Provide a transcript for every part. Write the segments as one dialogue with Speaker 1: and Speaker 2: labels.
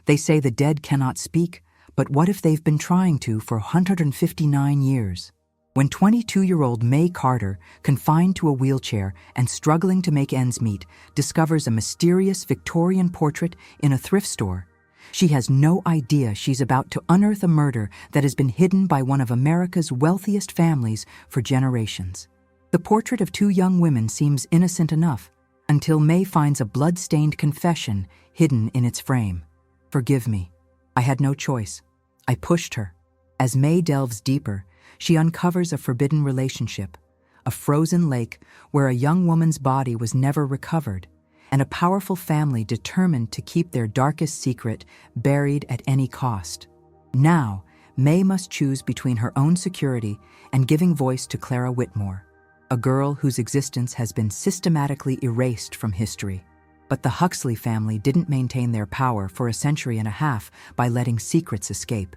Speaker 1: They say the dead cannot speak, but what if they've been trying to for 159 years? When 22-year-old May Carter, confined to a wheelchair and struggling to make ends meet, discovers a mysterious Victorian portrait in a thrift store, she has no idea she's about to unearth a murder that has been hidden by one of America's wealthiest families for generations. The portrait of two young women seems innocent enough, until May finds a blood-stained confession hidden in its frame. "Forgive me. I had no choice. I pushed her." As May delves deeper, she uncovers a forbidden relationship, a frozen lake where a young woman's body was never recovered, and a powerful family determined to keep their darkest secret buried at any cost. Now, May must choose between her own security and giving voice to Clara Whitmore, a girl whose existence has been systematically erased from history. But the Huxley family didn't maintain their power for a century and a half by letting secrets escape.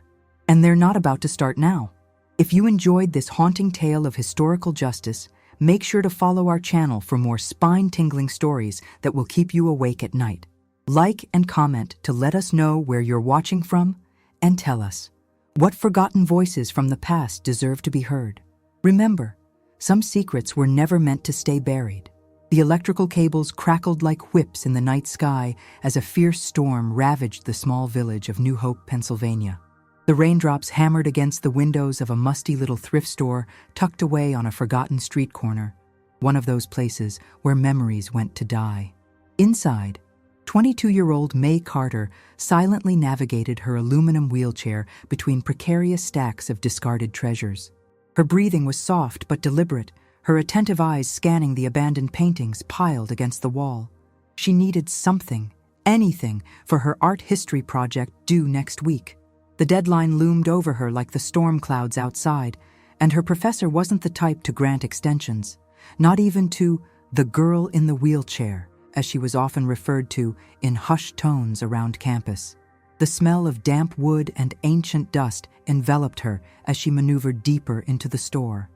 Speaker 1: And they're not about to start now. If you enjoyed this haunting tale of historical justice, make sure to follow our channel for more spine-tingling stories that will keep you awake at night. Like and comment to let us know where you're watching from, and tell us, what forgotten voices from the past deserve to be heard? Remember, some secrets were never meant to stay buried. The electrical cables crackled like whips in the night sky as a fierce storm ravaged the small village of New Hope, Pennsylvania. The raindrops hammered against the windows of a musty little thrift store tucked away on a forgotten street corner, one of those places where memories went to die. Inside, 22-year-old May Carter silently navigated her aluminum wheelchair between precarious stacks of discarded treasures. Her breathing was soft but deliberate, her attentive eyes scanning the abandoned paintings piled against the wall. She needed something, anything, for her art history project due next week. The deadline loomed over her like the storm clouds outside, and her professor wasn't the type to grant extensions, not even to the girl in the wheelchair, as she was often referred to in hushed tones around campus. The smell of damp wood and ancient dust enveloped her as she maneuvered deeper into the store.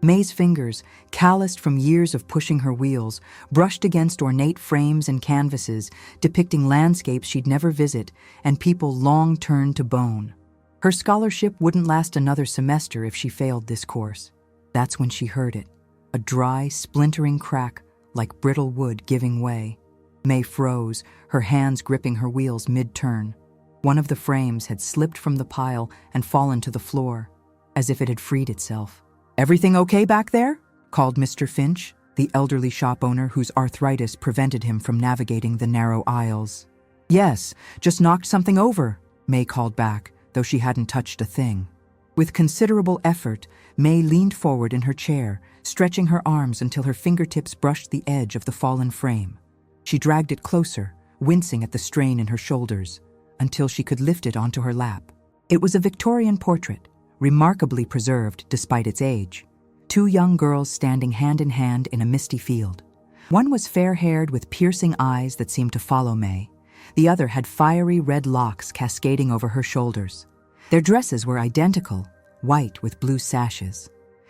Speaker 1: May's fingers, calloused from years of pushing her wheels, brushed against ornate frames and canvases depicting landscapes she'd never visit and people long turned to bone. Her scholarship wouldn't last another semester if she failed this course. That's when she heard it, a dry, splintering crack like brittle wood giving way. May froze, her hands gripping her wheels mid-turn. One of the frames had slipped from the pile and fallen to the floor, as if it had freed itself. "Everything okay back there?" called Mr. Finch, the elderly shop owner whose arthritis prevented him from navigating the narrow aisles. "Yes, just knocked something over," May called back, though she hadn't touched a thing. With considerable effort, May leaned forward in her chair, stretching her arms until her fingertips brushed the edge of the fallen frame. She dragged it closer, wincing at the strain in her shoulders, until she could lift it onto her lap. It was a Victorian portrait, remarkably preserved despite its age. Two young girls standing hand in hand in a misty field. One was fair-haired with piercing eyes that seemed to follow May. The other had fiery red locks cascading over her shoulders. Their dresses were identical, white with blue sashes.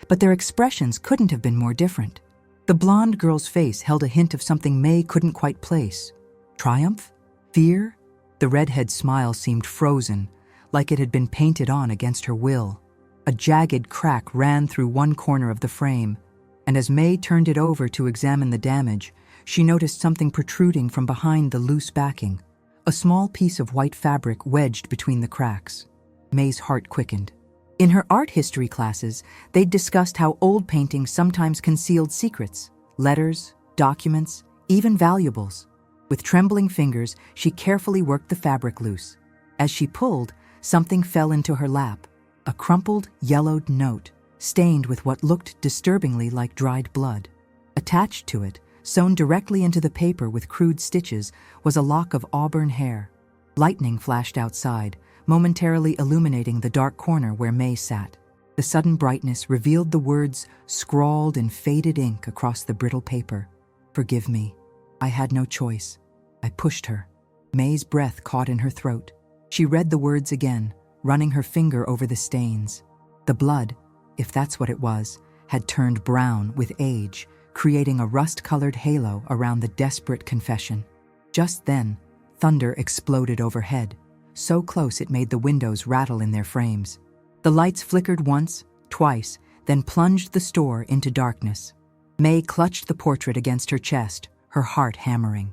Speaker 1: But their expressions couldn't have been more different. The blonde girl's face held a hint of something May couldn't quite place. Triumph? Fear? The redhead's smile seemed frozen, like it had been painted on against her will. A jagged crack ran through one corner of the frame, and as May turned it over to examine the damage, she noticed something protruding from behind the loose backing, a small piece of white fabric wedged between the cracks. May's heart quickened. In her art history classes, they'd discussed how old paintings sometimes concealed secrets, letters, documents, even valuables. With trembling fingers, she carefully worked the fabric loose. As she pulled, something fell into her lap. A crumpled, yellowed note, stained with what looked disturbingly like dried blood. Attached to it, sewn directly into the paper with crude stitches, was a lock of auburn hair. Lightning flashed outside, momentarily illuminating the dark corner where May sat. The sudden brightness revealed the words scrawled in faded ink across the brittle paper. "Forgive me. I had no choice. I pushed her." May's breath caught in her throat. She read the words again, running her finger over the stains. The blood, if that's what it was, had turned brown with age, creating a rust-colored halo around the desperate confession. Just then, thunder exploded overhead. so close it made the windows rattle in their frames. The lights flickered once, twice, then plunged the store into darkness. May clutched the portrait against her chest, her heart hammering.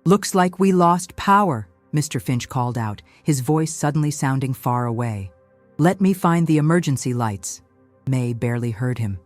Speaker 1: "Looks like we lost power," Mr. Finch called out, his voice suddenly sounding far away. "Let me find the emergency lights." May barely heard him.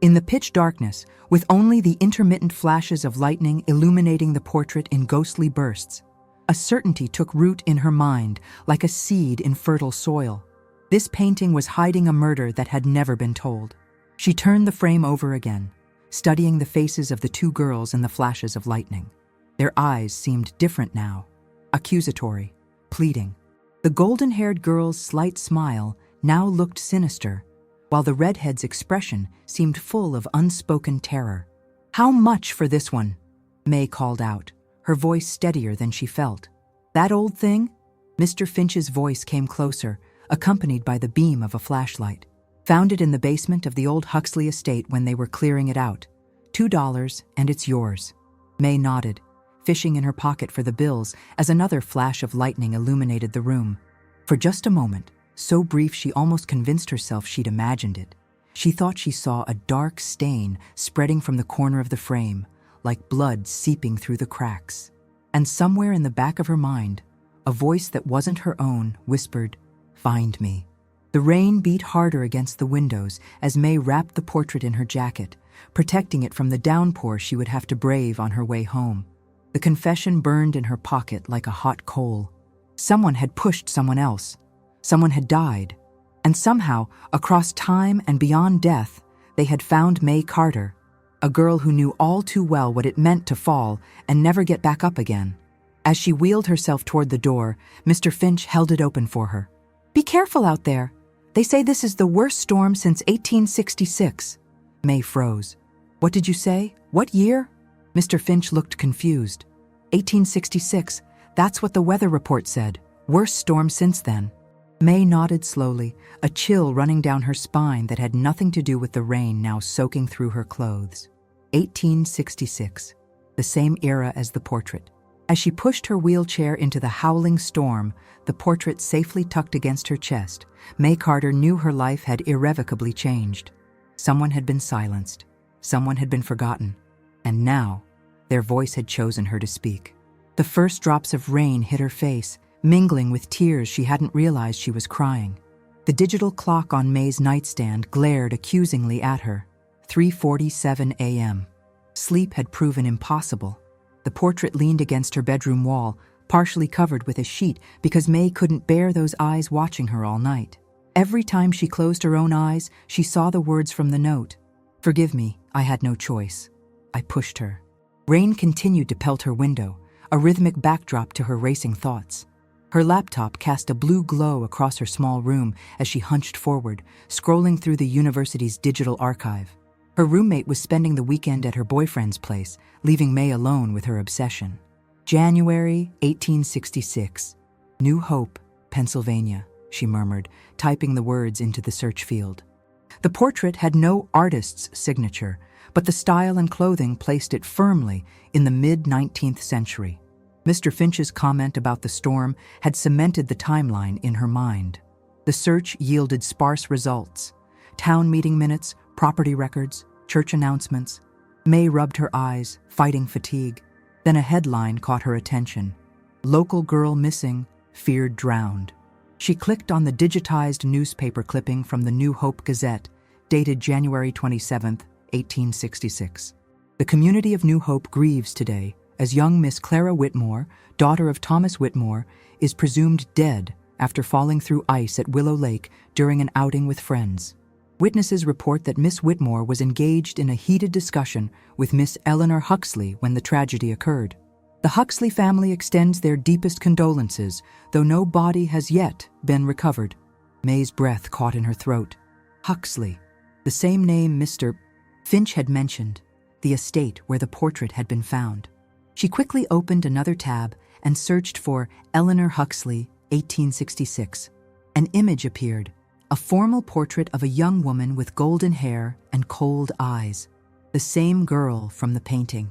Speaker 1: In the pitch darkness, with only the intermittent flashes of lightning illuminating the portrait in ghostly bursts, a certainty took root in her mind like a seed in fertile soil. This painting was hiding a murder that had never been told. She turned the frame over again, studying the faces of the two girls in the flashes of lightning. Their eyes seemed different now, accusatory, pleading. The golden-haired girl's slight smile now looked sinister, while the redhead's expression seemed full of unspoken terror. "How much for this one?" May called out, her voice steadier than she felt. "That old thing?" Mr. Finch's voice came closer, accompanied by the beam of a flashlight. "Found it in the basement of the old Huxley estate when they were clearing it out. $2, and it's yours." May nodded, fishing in her pocket for the bills as another flash of lightning illuminated the room. For just a moment, so brief she almost convinced herself she'd imagined it, she thought she saw a dark stain spreading from the corner of the frame, like blood seeping through the cracks. And somewhere in the back of her mind, a voice that wasn't her own whispered, "Find me." The rain beat harder against the windows as May wrapped the portrait in her jacket, protecting it from the downpour she would have to brave on her way home. The confession burned in her pocket like a hot coal. Someone had pushed someone else. Someone had died. And somehow, across time and beyond death, they had found May Carter, a girl who knew all too well what it meant to fall and never get back up again. As she wheeled herself toward the door, Mr. Finch held it open for her. "Be careful out there. They say this is the worst storm since 1866. May froze. "What did you say? What year?" Mr. Finch looked confused. 1866, that's what the weather report said. Worst storm since then." May nodded slowly, a chill running down her spine that had nothing to do with the rain now soaking through her clothes. 1866, the same era as the portrait. As she pushed her wheelchair into the howling storm, the portrait safely tucked against her chest, May Carter knew her life had irrevocably changed. Someone had been silenced. Someone had been forgotten. And now, their voice had chosen her to speak. The first drops of rain hit her face, mingling with tears she hadn't realized she was crying. The digital clock on May's nightstand glared accusingly at her. 3:47 a.m. Sleep had proven impossible. The portrait leaned against her bedroom wall, partially covered with a sheet because May couldn't bear those eyes watching her all night. Every time she closed her own eyes, she saw the words from the note. "Forgive me, I had no choice. I pushed her." Rain continued to pelt her window, a rhythmic backdrop to her racing thoughts. Her laptop cast a blue glow across her small room as she hunched forward, scrolling through the university's digital archive. Her roommate was spending the weekend at her boyfriend's place, leaving May alone with her obsession. January 1866. New Hope, Pennsylvania, she murmured, typing the words into the search field. The portrait had no artist's signature, but the style and clothing placed it firmly in the mid-19th century. Mr. Finch's comment about the storm had cemented the timeline in her mind. The search yielded sparse results. Town meeting minutes, property records, church announcements. May rubbed her eyes, fighting fatigue. Then a headline caught her attention. "Local girl missing, feared drowned." She clicked on the digitized newspaper clipping from the New Hope Gazette, dated January 27, 1866. "The community of New Hope grieves today as young Miss Clara Whitmore, daughter of Thomas Whitmore, is presumed dead after falling through ice at Willow Lake during an outing with friends. Witnesses report that Miss Whitmore was engaged in a heated discussion with Miss Eleanor Huxley when the tragedy occurred. The Huxley family extends their deepest condolences, though no body has yet been recovered." May's breath caught in her throat. Huxley, the same name Mr. Finch had mentioned, the estate where the portrait had been found. She quickly opened another tab and searched for Eleanor Huxley, 1866. An image appeared, a formal portrait of a young woman with golden hair and cold eyes, the same girl from the painting.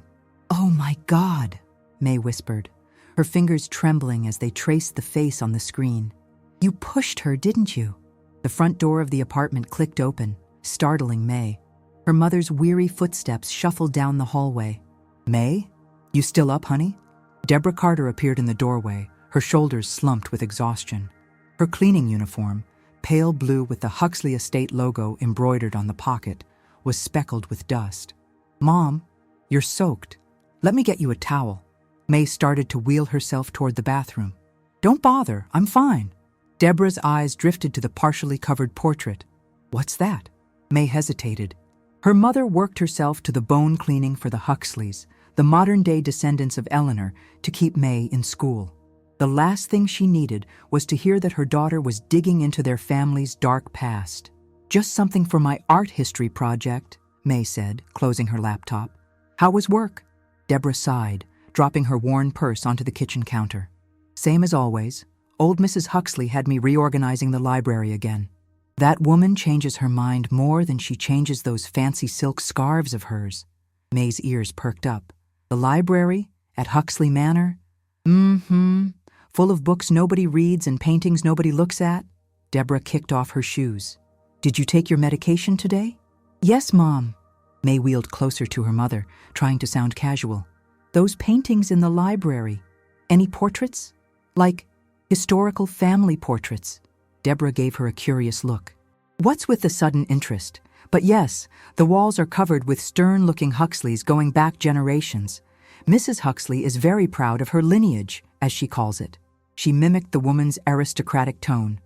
Speaker 1: "Oh my God," May whispered, her fingers trembling as they traced the face on the screen. "You pushed her, didn't you?" The front door of the apartment clicked open, startling May. Her mother's weary footsteps shuffled down the hallway. "May? You still up, honey?" Deborah Carter appeared in the doorway, her shoulders slumped with exhaustion. Her cleaning uniform, pale blue with the Huxley Estate logo embroidered on the pocket, was speckled with dust. "Mom, you're soaked. Let me get you a towel." May started to wheel herself toward the bathroom. "Don't bother, I'm fine." Deborah's eyes drifted to the partially covered portrait. "What's that?" May hesitated. Her mother worked herself to the bone cleaning for the Huxleys, the modern-day descendants of Eleanor, to keep May in school. The last thing she needed was to hear that her daughter was digging into their family's dark past. "Just something for my art history project," May said, closing her laptop. "How was work?" Deborah sighed, dropping her worn purse onto the kitchen counter. "Same as always. Old Mrs. Huxley had me reorganizing the library again. That woman changes her mind more than she changes those fancy silk scarves of hers." May's ears perked up. "The library? At Huxley Manor?" Full of books nobody reads and paintings nobody looks at?" Deborah kicked off her shoes. "Did you take your medication today?" "Yes, Mom." May wheeled closer to her mother, trying to sound casual. "Those paintings in the library. Any portraits? Like historical family portraits?" Deborah gave her a curious look. "What's with the sudden interest? But yes, the walls are covered with stern-looking Huxleys going back generations. Mrs. Huxley is very proud of her lineage, as she calls it." She mimicked the woman's aristocratic tone.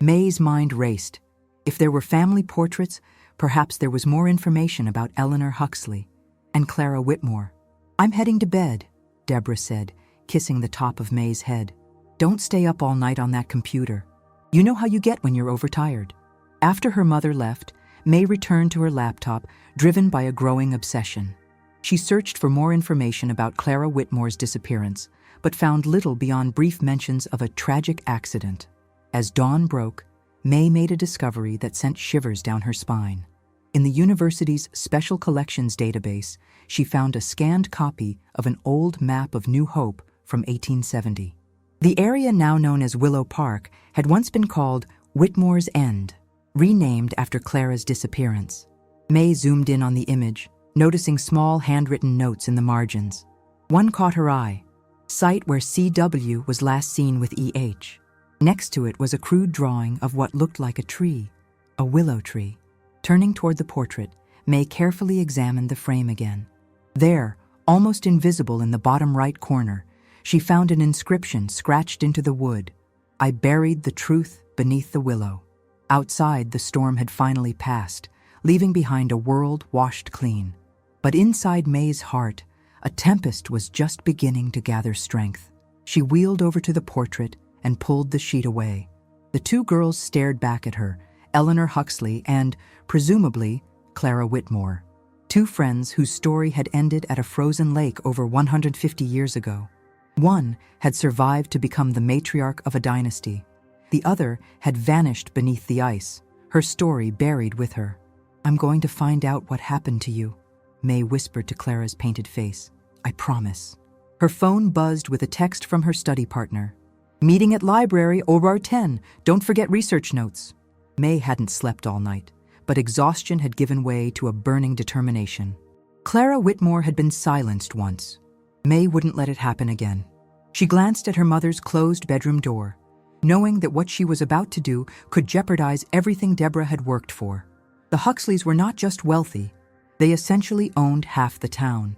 Speaker 1: May's mind raced. If there were family portraits, perhaps there was more information about Eleanor Huxley and Clara Whitmore. "I'm heading to bed," Deborah said, kissing the top of May's head. "Don't stay up all night on that computer. You know how you get when you're overtired." After her mother left, May returned to her laptop, driven by a growing obsession. She searched for more information about Clara Whitmore's disappearance, but found little beyond brief mentions of a tragic accident. As dawn broke, May made a discovery that sent shivers down her spine. In the university's Special Collections database, she found a scanned copy of an old map of New Hope from 1870. The area now known as Willow Park had once been called Whitmore's End, renamed after Clara's disappearance. May zoomed in on the image, noticing small handwritten notes in the margins. One caught her eye: site where CW was last seen with EH. Next to it was a crude drawing of what looked like a tree, a willow tree. Turning toward the portrait, May carefully examined the frame again. There, almost invisible in the bottom right corner, she found an inscription scratched into the wood: "I buried the truth beneath the willow." Outside, the storm had finally passed, leaving behind a world washed clean. But inside May's heart, a tempest was just beginning to gather strength. She wheeled over to the portrait and pulled the sheet away. The two girls stared back at her, Eleanor Huxley and, presumably, Clara Whitmore. Two friends whose story had ended at a frozen lake over 150 years ago. One had survived to become the matriarch of a dynasty. The other had vanished beneath the ice, her story buried with her. "I'm going to find out what happened to you," May whispered to Clara's painted face. "I promise." Her phone buzzed with a text from her study partner. "Meeting at library, OR 10. Don't forget research notes." May hadn't slept all night, but exhaustion had given way to a burning determination. Clara Whitmore had been silenced once. May wouldn't let it happen again. She glanced at her mother's closed bedroom door, knowing that what she was about to do could jeopardize everything Deborah had worked for. The Huxleys were not just wealthy, they essentially owned half the town.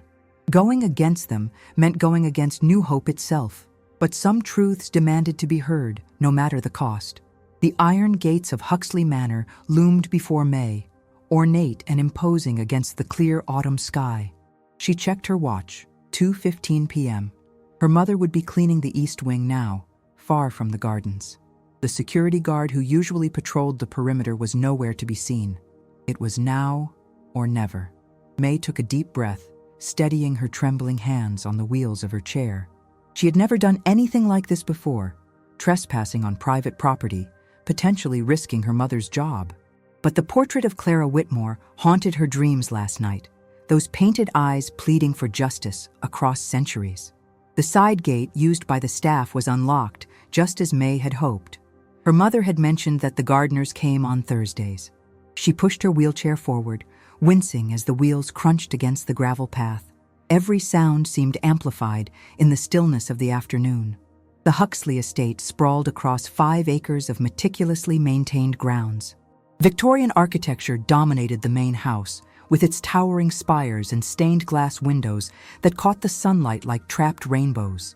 Speaker 1: Going against them meant going against New Hope itself, but some truths demanded to be heard, no matter the cost. The iron gates of Huxley Manor loomed before May, ornate and imposing against the clear autumn sky. She checked her watch, 2:15 p.m. Her mother would be cleaning the east wing now, far from the gardens. The security guard who usually patrolled the perimeter was nowhere to be seen. It was now or never. May took a deep breath, steadying her trembling hands on the wheels of her chair. She had never done anything like this before, trespassing on private property, potentially risking her mother's job. But the portrait of Clara Whitmore haunted her dreams last night, those painted eyes pleading for justice across centuries. The side gate used by the staff was unlocked, just as May had hoped. Her mother had mentioned that the gardeners came on Thursdays. She pushed her wheelchair forward, wincing as the wheels crunched against the gravel path. Every sound seemed amplified in the stillness of the afternoon. The Huxley estate sprawled across 5 acres of meticulously maintained grounds. Victorian architecture dominated the main house, with its towering spires and stained glass windows that caught the sunlight like trapped rainbows.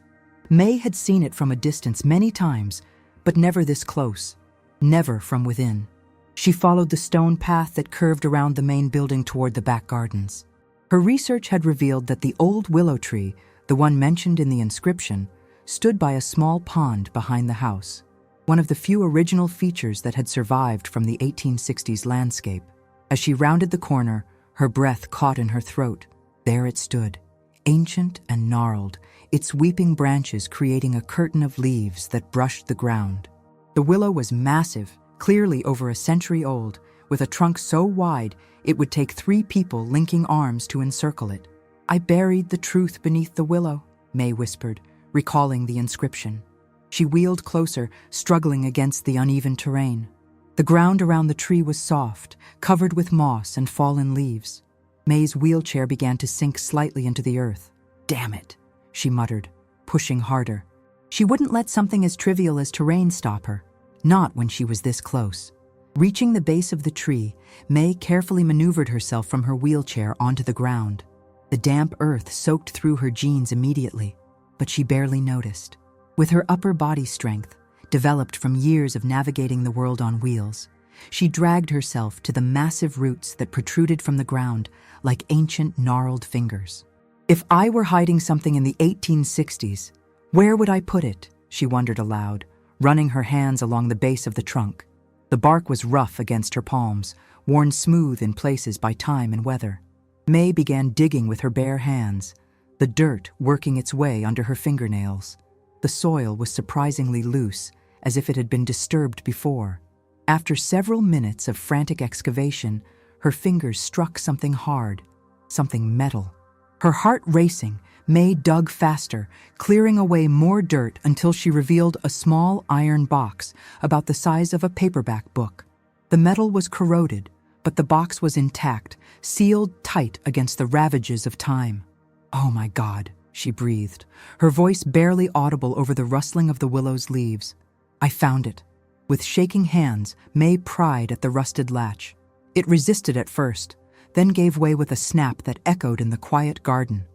Speaker 1: May had seen it from a distance many times, but never this close, never from within. She followed the stone path that curved around the main building toward the back gardens. Her research had revealed that the old willow tree, the one mentioned in the inscription, stood by a small pond behind the house, one of the few original features that had survived from the 1860s landscape. As she rounded the corner, her breath caught in her throat. There it stood, ancient and gnarled, its weeping branches creating a curtain of leaves that brushed the ground. The willow was massive, clearly over a century old, with a trunk so wide it would take 3 people linking arms to encircle it. "I buried the truth beneath the willow," May whispered, recalling the inscription. She wheeled closer, struggling against the uneven terrain. The ground around the tree was soft, covered with moss and fallen leaves. May's wheelchair began to sink slightly into the earth. "Damn it," she muttered, pushing harder. She wouldn't let something as trivial as terrain stop her, not when she was this close. Reaching the base of the tree, May carefully maneuvered herself from her wheelchair onto the ground. The damp earth soaked through her jeans immediately, but she barely noticed. With her upper body strength, developed from years of navigating the world on wheels, she dragged herself to the massive roots that protruded from the ground like ancient gnarled fingers. "If I were hiding something in the 1860s, where would I put it?" she wondered aloud, running her hands along the base of the trunk. The bark was rough against her palms, worn smooth in places by time and weather. May began digging with her bare hands, the dirt working its way under her fingernails. The soil was surprisingly loose, as if it had been disturbed before. After several minutes of frantic excavation, her fingers struck something hard, something metal. Her heart racing, May dug faster, clearing away more dirt until she revealed a small iron box about the size of a paperback book. The metal was corroded, but the box was intact, sealed tight against the ravages of time. "Oh my God," she breathed, her voice barely audible over the rustling of the willow's leaves. "I found it." With shaking hands, May pried at the rusted latch. It resisted at first, then gave way with a snap that echoed in the quiet garden.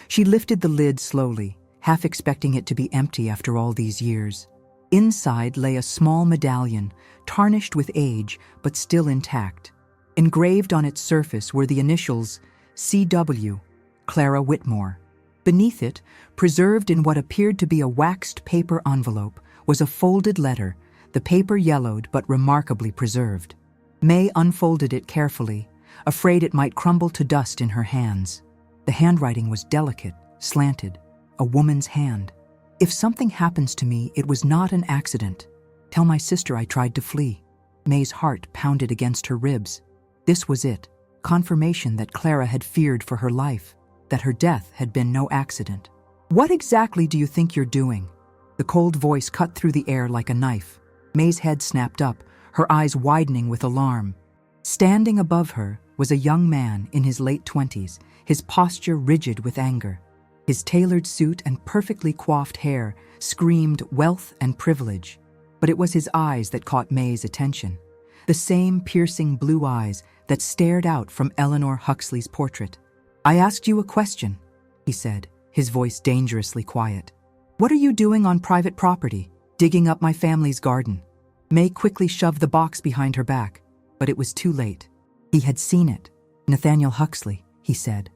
Speaker 1: She lifted the lid slowly, half expecting it to be empty after all these years. Inside lay a small medallion, tarnished with age but still intact. Engraved on its surface were the initials C.W., Clara Whitmore. Beneath it, preserved in what appeared to be a waxed paper envelope, was a folded letter, the paper yellowed but remarkably preserved. May unfolded it carefully, afraid it might crumble to dust in her hands. The handwriting was delicate, slanted, a woman's hand. "If something happens to me, it was not an accident. Tell my sister I tried to flee." May's heart pounded against her ribs. This was it, confirmation that Clara had feared for her life, that her death had been no accident. "What exactly do you think you're doing?" The cold voice cut through the air like a knife. May's head snapped up, her eyes widening with alarm. Standing above her was a young man in his late 20s, his posture rigid with anger. His tailored suit and perfectly coiffed hair screamed wealth and privilege. But it was his eyes that caught May's attention. The same piercing blue eyes that stared out from Eleanor Huxley's portrait. "I asked you a question," he said, his voice dangerously quiet. "What are you doing on private property, digging up my family's garden?" May quickly shoved the box behind her back, but it was too late. He had seen it. "Nathaniel Huxley," he said,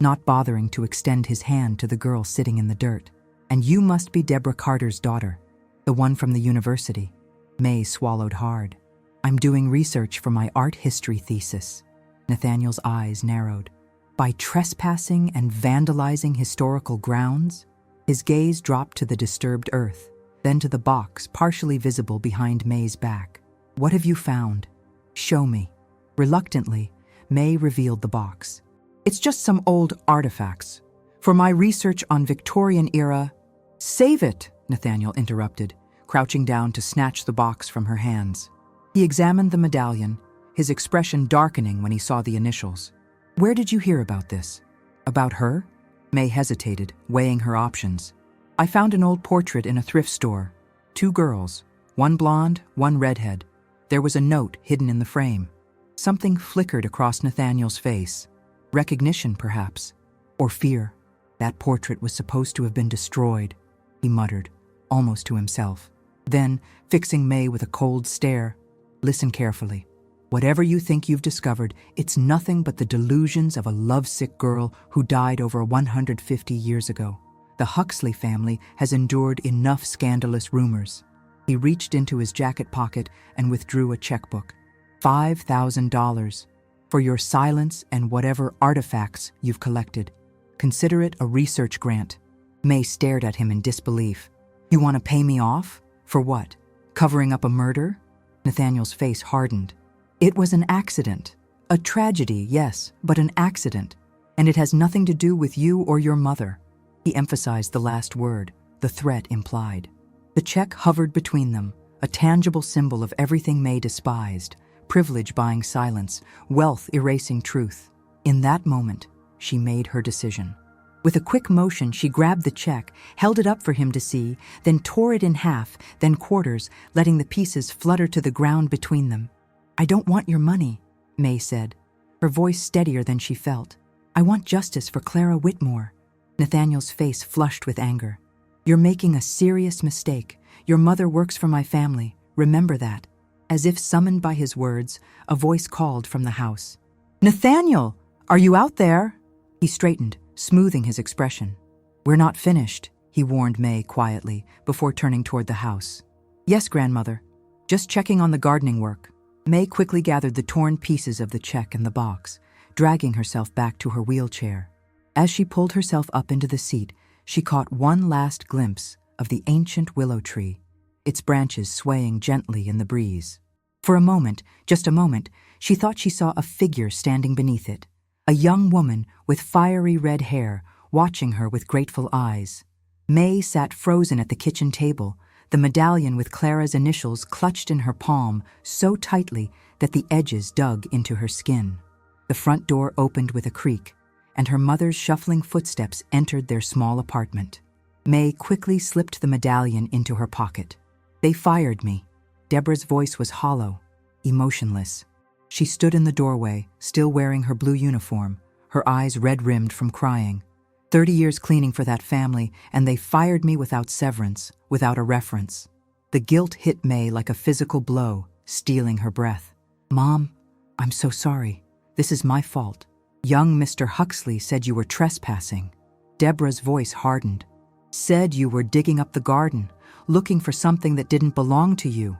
Speaker 1: not bothering to extend his hand to the girl sitting in the dirt. "And you must be Deborah Carter's daughter, the one from the university." May swallowed hard. "I'm doing research for my art history thesis." Nathaniel's eyes narrowed. "By trespassing and vandalizing historical grounds?" His gaze dropped to the disturbed earth, then to the box partially visible behind May's back. "What have you found? Show me." Reluctantly, May revealed the box. "It's just some old artifacts. For my research on Victorian era— Save it, Nathaniel interrupted, crouching down to snatch the box from her hands. He examined the medallion, his expression darkening when he saw the initials. Where did you hear about this? About her? May hesitated, weighing her options. I found an old portrait in a thrift store. 2 girls, one blonde, one redhead. There was a note hidden in the frame. Something flickered across Nathaniel's face. Recognition, perhaps. Or fear. That portrait was supposed to have been destroyed, he muttered, almost to himself. Then, fixing May with a cold stare, listen carefully. Whatever you think you've discovered, it's nothing but the delusions of a lovesick girl who died over 150 years ago. The Huxley family has endured enough scandalous rumors. He reached into his jacket pocket and withdrew a checkbook. $5,000 for your silence and whatever artifacts you've collected. Consider it a research grant. May stared at him in disbelief. You want to pay me off? For what? Covering up a murder? Nathaniel's face hardened. It was an accident. A tragedy, yes, but an accident. And it has nothing to do with you or your mother. He emphasized the last word, the threat implied. The check hovered between them, a tangible symbol of everything May despised, privilege buying silence, wealth erasing truth. In that moment, she made her decision. With a quick motion, she grabbed the check, held it up for him to see, then tore it in half, then quarters, letting the pieces flutter to the ground between them. I don't want your money, May said, her voice steadier than she felt. I want justice for Clara Whitmore. Nathaniel's face flushed with anger. You're making a serious mistake. Your mother works for my family. Remember that. As if summoned by his words, a voice called from the house. Nathaniel, are you out there? He straightened, smoothing his expression. We're not finished, he warned May quietly, before turning toward the house. Yes, grandmother. Just checking on the gardening work. May quickly gathered the torn pieces of the check and the box, dragging herself back to her wheelchair. As she pulled herself up into the seat, she caught one last glimpse of the ancient willow tree, its branches swaying gently in the breeze. For a moment, just a moment, she thought she saw a figure standing beneath it, a young woman with fiery red hair, watching her with grateful eyes. May sat frozen at the kitchen table, the medallion with Clara's initials clutched in her palm so tightly that the edges dug into her skin. The front door opened with a creak, and her mother's shuffling footsteps entered their small apartment. May quickly slipped the medallion into her pocket. They fired me. Deborah's voice was hollow, emotionless. She stood in the doorway, still wearing her blue uniform, her eyes red-rimmed from crying. 30 years cleaning for that family, and they fired me without severance, without a reference. The guilt hit May like a physical blow, stealing her breath. Mom, I'm so sorry. This is my fault. Young Mr. Huxley said you were trespassing. Deborah's voice hardened. Said you were digging up the garden, looking for something that didn't belong to you.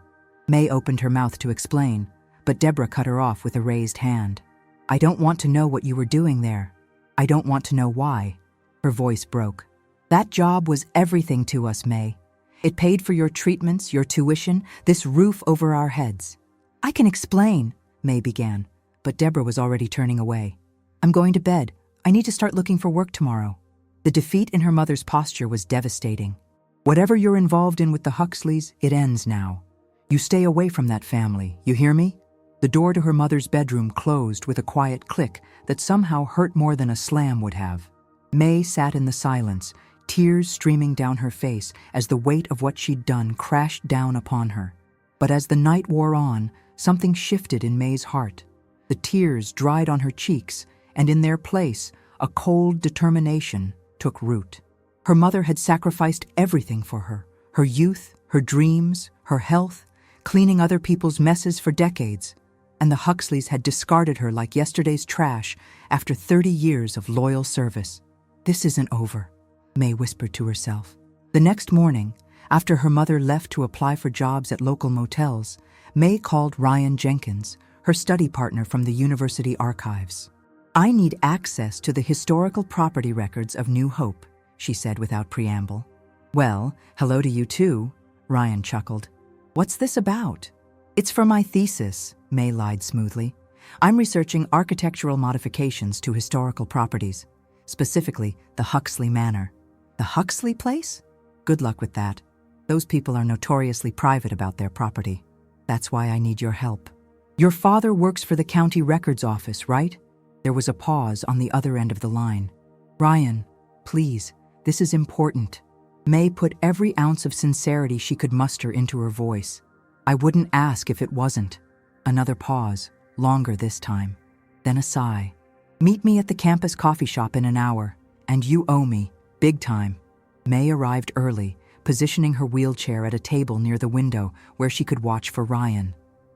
Speaker 1: May opened her mouth to explain, but Deborah cut her off with a raised hand. I don't want to know what you were doing there. I don't want to know why. Her voice broke. That job was everything to us, May. It paid for your treatments, your tuition, this roof over our heads. I can explain, May began, but Deborah was already turning away. I'm going to bed. I need to start looking for work tomorrow. The defeat in her mother's posture was devastating. Whatever you're involved in with the Huxleys, it ends now. You stay away from that family, you hear me? The door to her mother's bedroom closed with a quiet click that somehow hurt more than a slam would have. May sat in the silence, tears streaming down her face as the weight of what she'd done crashed down upon her. But as the night wore on, something shifted in May's heart. The tears dried on her cheeks, and in their place, a cold determination took root. Her mother had sacrificed everything for her, her youth, her dreams, her health, cleaning other people's messes for decades, and the Huxleys had discarded her like yesterday's trash after 30 years of loyal service. This isn't over, May whispered to herself. The next morning, after her mother left to apply for jobs at local motels, May called Ryan Jenkins, her study partner from the university archives. I need access to the historical property records of New Hope, she said without preamble. Well, hello to you too, Ryan chuckled. What's this about? It's for my thesis, May lied smoothly. I'm researching architectural modifications to historical properties. specifically the Huxley Manor. The Huxley place? Good luck with that. Those people are notoriously private about their property. That's why I need your help. Your father works for the county records office, right? There was a pause on the other end of the line. Ryan, please, this is important. May put every ounce of sincerity she could muster into her voice. I wouldn't ask if it wasn't. Another pause, longer this time. Then a sigh. Meet me at the campus coffee shop in an hour, and you owe me, big time. May arrived early, positioning her wheelchair at a table near the window where she could watch for Ryan.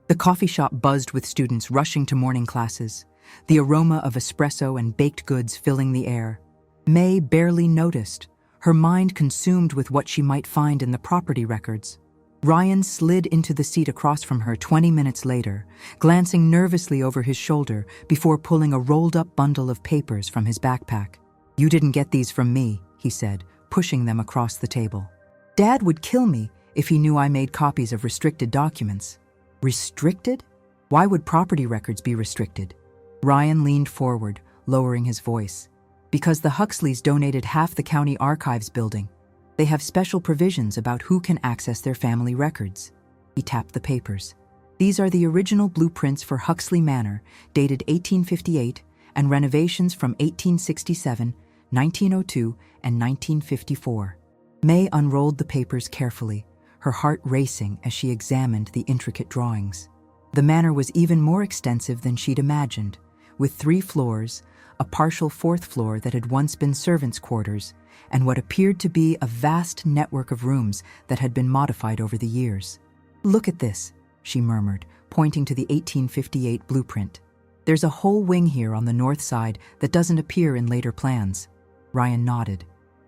Speaker 1: The coffee shop buzzed with students rushing to morning classes, the aroma of espresso and baked goods filling the air. May barely noticed, her mind consumed with what she might find in the property records. Ryan slid into the seat across from her 20 minutes later, glancing nervously over his shoulder before pulling a rolled-up bundle of papers from his backpack. You didn't get these from me, he said, pushing them across the table. Dad would kill me if he knew I made copies of restricted documents. Restricted? Why would property records be restricted? Ryan leaned forward, lowering his voice. Because the Huxleys donated half the county archives building. They have special provisions about who can access their family records. He tapped the papers. These are the original blueprints for Huxley Manor, dated 1858, and renovations from 1867, 1902, and 1954. May unrolled the papers carefully, her heart racing as she examined the intricate drawings. The manor was even more extensive than she'd imagined, with 3 floors, a partial 4th floor that had once been servants' quarters, and what appeared to be a vast network of rooms that had been modified over the years. Look at this, she murmured, pointing to the 1858 blueprint. There's a whole wing here on the north side that doesn't appear in later plans. Ryan nodded.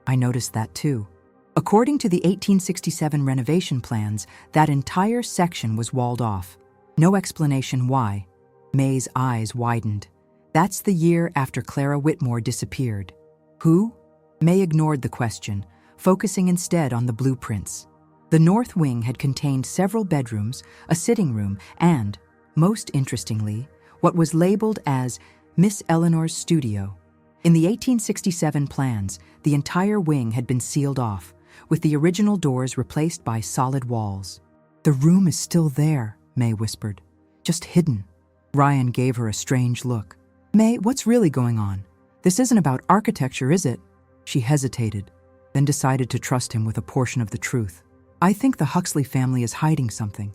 Speaker 1: I noticed that too. According to the 1867 renovation plans, that entire section was walled off. No explanation why. May's eyes widened. That's the year after Clara Whitmore disappeared. Who? May ignored the question, focusing instead on the blueprints. The north wing had contained several bedrooms, a sitting room, and, most interestingly, what was labeled as Miss Eleanor's studio. In the 1867 plans, the entire wing had been sealed off, with the original doors replaced by solid walls. The room is still there, May whispered. Just hidden. Ryan gave her a strange look. May, what's really going on? This isn't about architecture, is it? She hesitated, then decided to trust him with a portion of the truth. I think the Huxley family is hiding something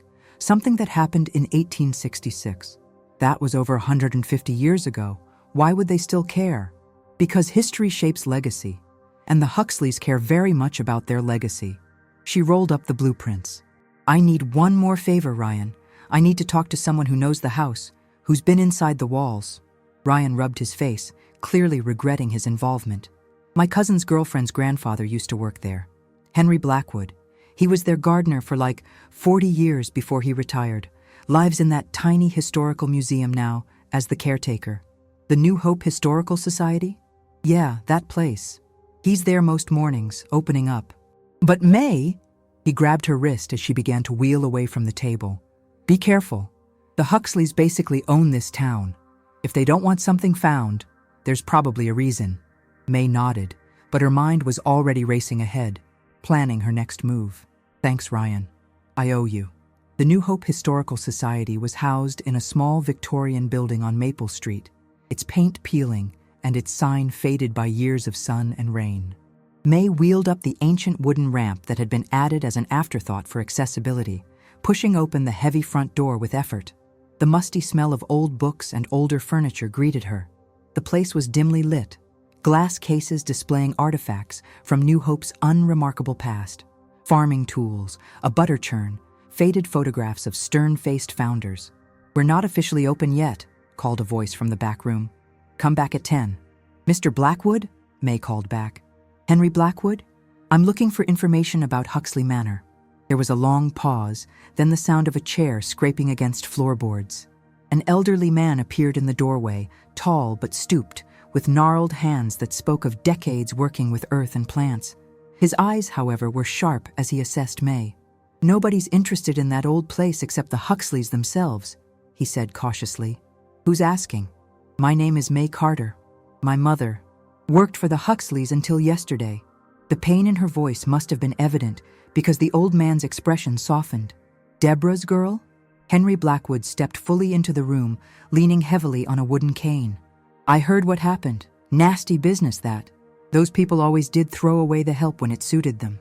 Speaker 1: that happened in 1866. That was over 150 years ago. Why would they still care? Because history shapes legacy, and the Huxleys care very much about their legacy. She rolled up the blueprints. I need one more favor, Ryan. I need to talk to someone who knows the house, who's been inside the walls. Ryan rubbed his face, clearly regretting his involvement. My cousin's girlfriend's grandfather used to work there. Henry Blackwood. He was their gardener for like 40 years before he retired. Lives in that tiny historical museum now, as the caretaker. The New Hope Historical Society? Yeah, that place. He's there most mornings, opening up. But May, he grabbed her wrist as she began to wheel away from the table. Be careful. The Huxleys basically own this town. If they don't want something found, there's probably a reason. May nodded, but her mind was already racing ahead, planning her next move. Thanks, Ryan. I owe you. The New Hope Historical Society was housed in a small Victorian building on Maple Street, its paint peeling and its sign faded by years of sun and rain. May wheeled up the ancient wooden ramp that had been added as an afterthought for accessibility, pushing open the heavy front door with effort. The musty smell of old books and older furniture greeted her. The place was dimly lit, glass cases displaying artifacts from New Hope's unremarkable past. Farming tools, a butter churn, faded photographs of stern-faced founders. We're not officially open yet, called a voice from the back room. Come back at 10. Mr. Blackwood? May called back. Henry Blackwood? I'm looking for information about Huxley Manor. There was a long pause, then the sound of a chair scraping against floorboards. An elderly man appeared in the doorway, tall but stooped, with gnarled hands that spoke of decades working with earth and plants. His eyes, however, were sharp as he assessed May. Nobody's interested in that old place except the Huxleys themselves, he said cautiously. Who's asking? My name is May Carter. My mother. Worked for the Huxleys until yesterday. The pain in her voice must have been evident because the old man's expression softened. Deborah's girl? Henry Blackwood stepped fully into the room, leaning heavily on a wooden cane. I heard what happened. Nasty business, that. Those people always did throw away the help when it suited them.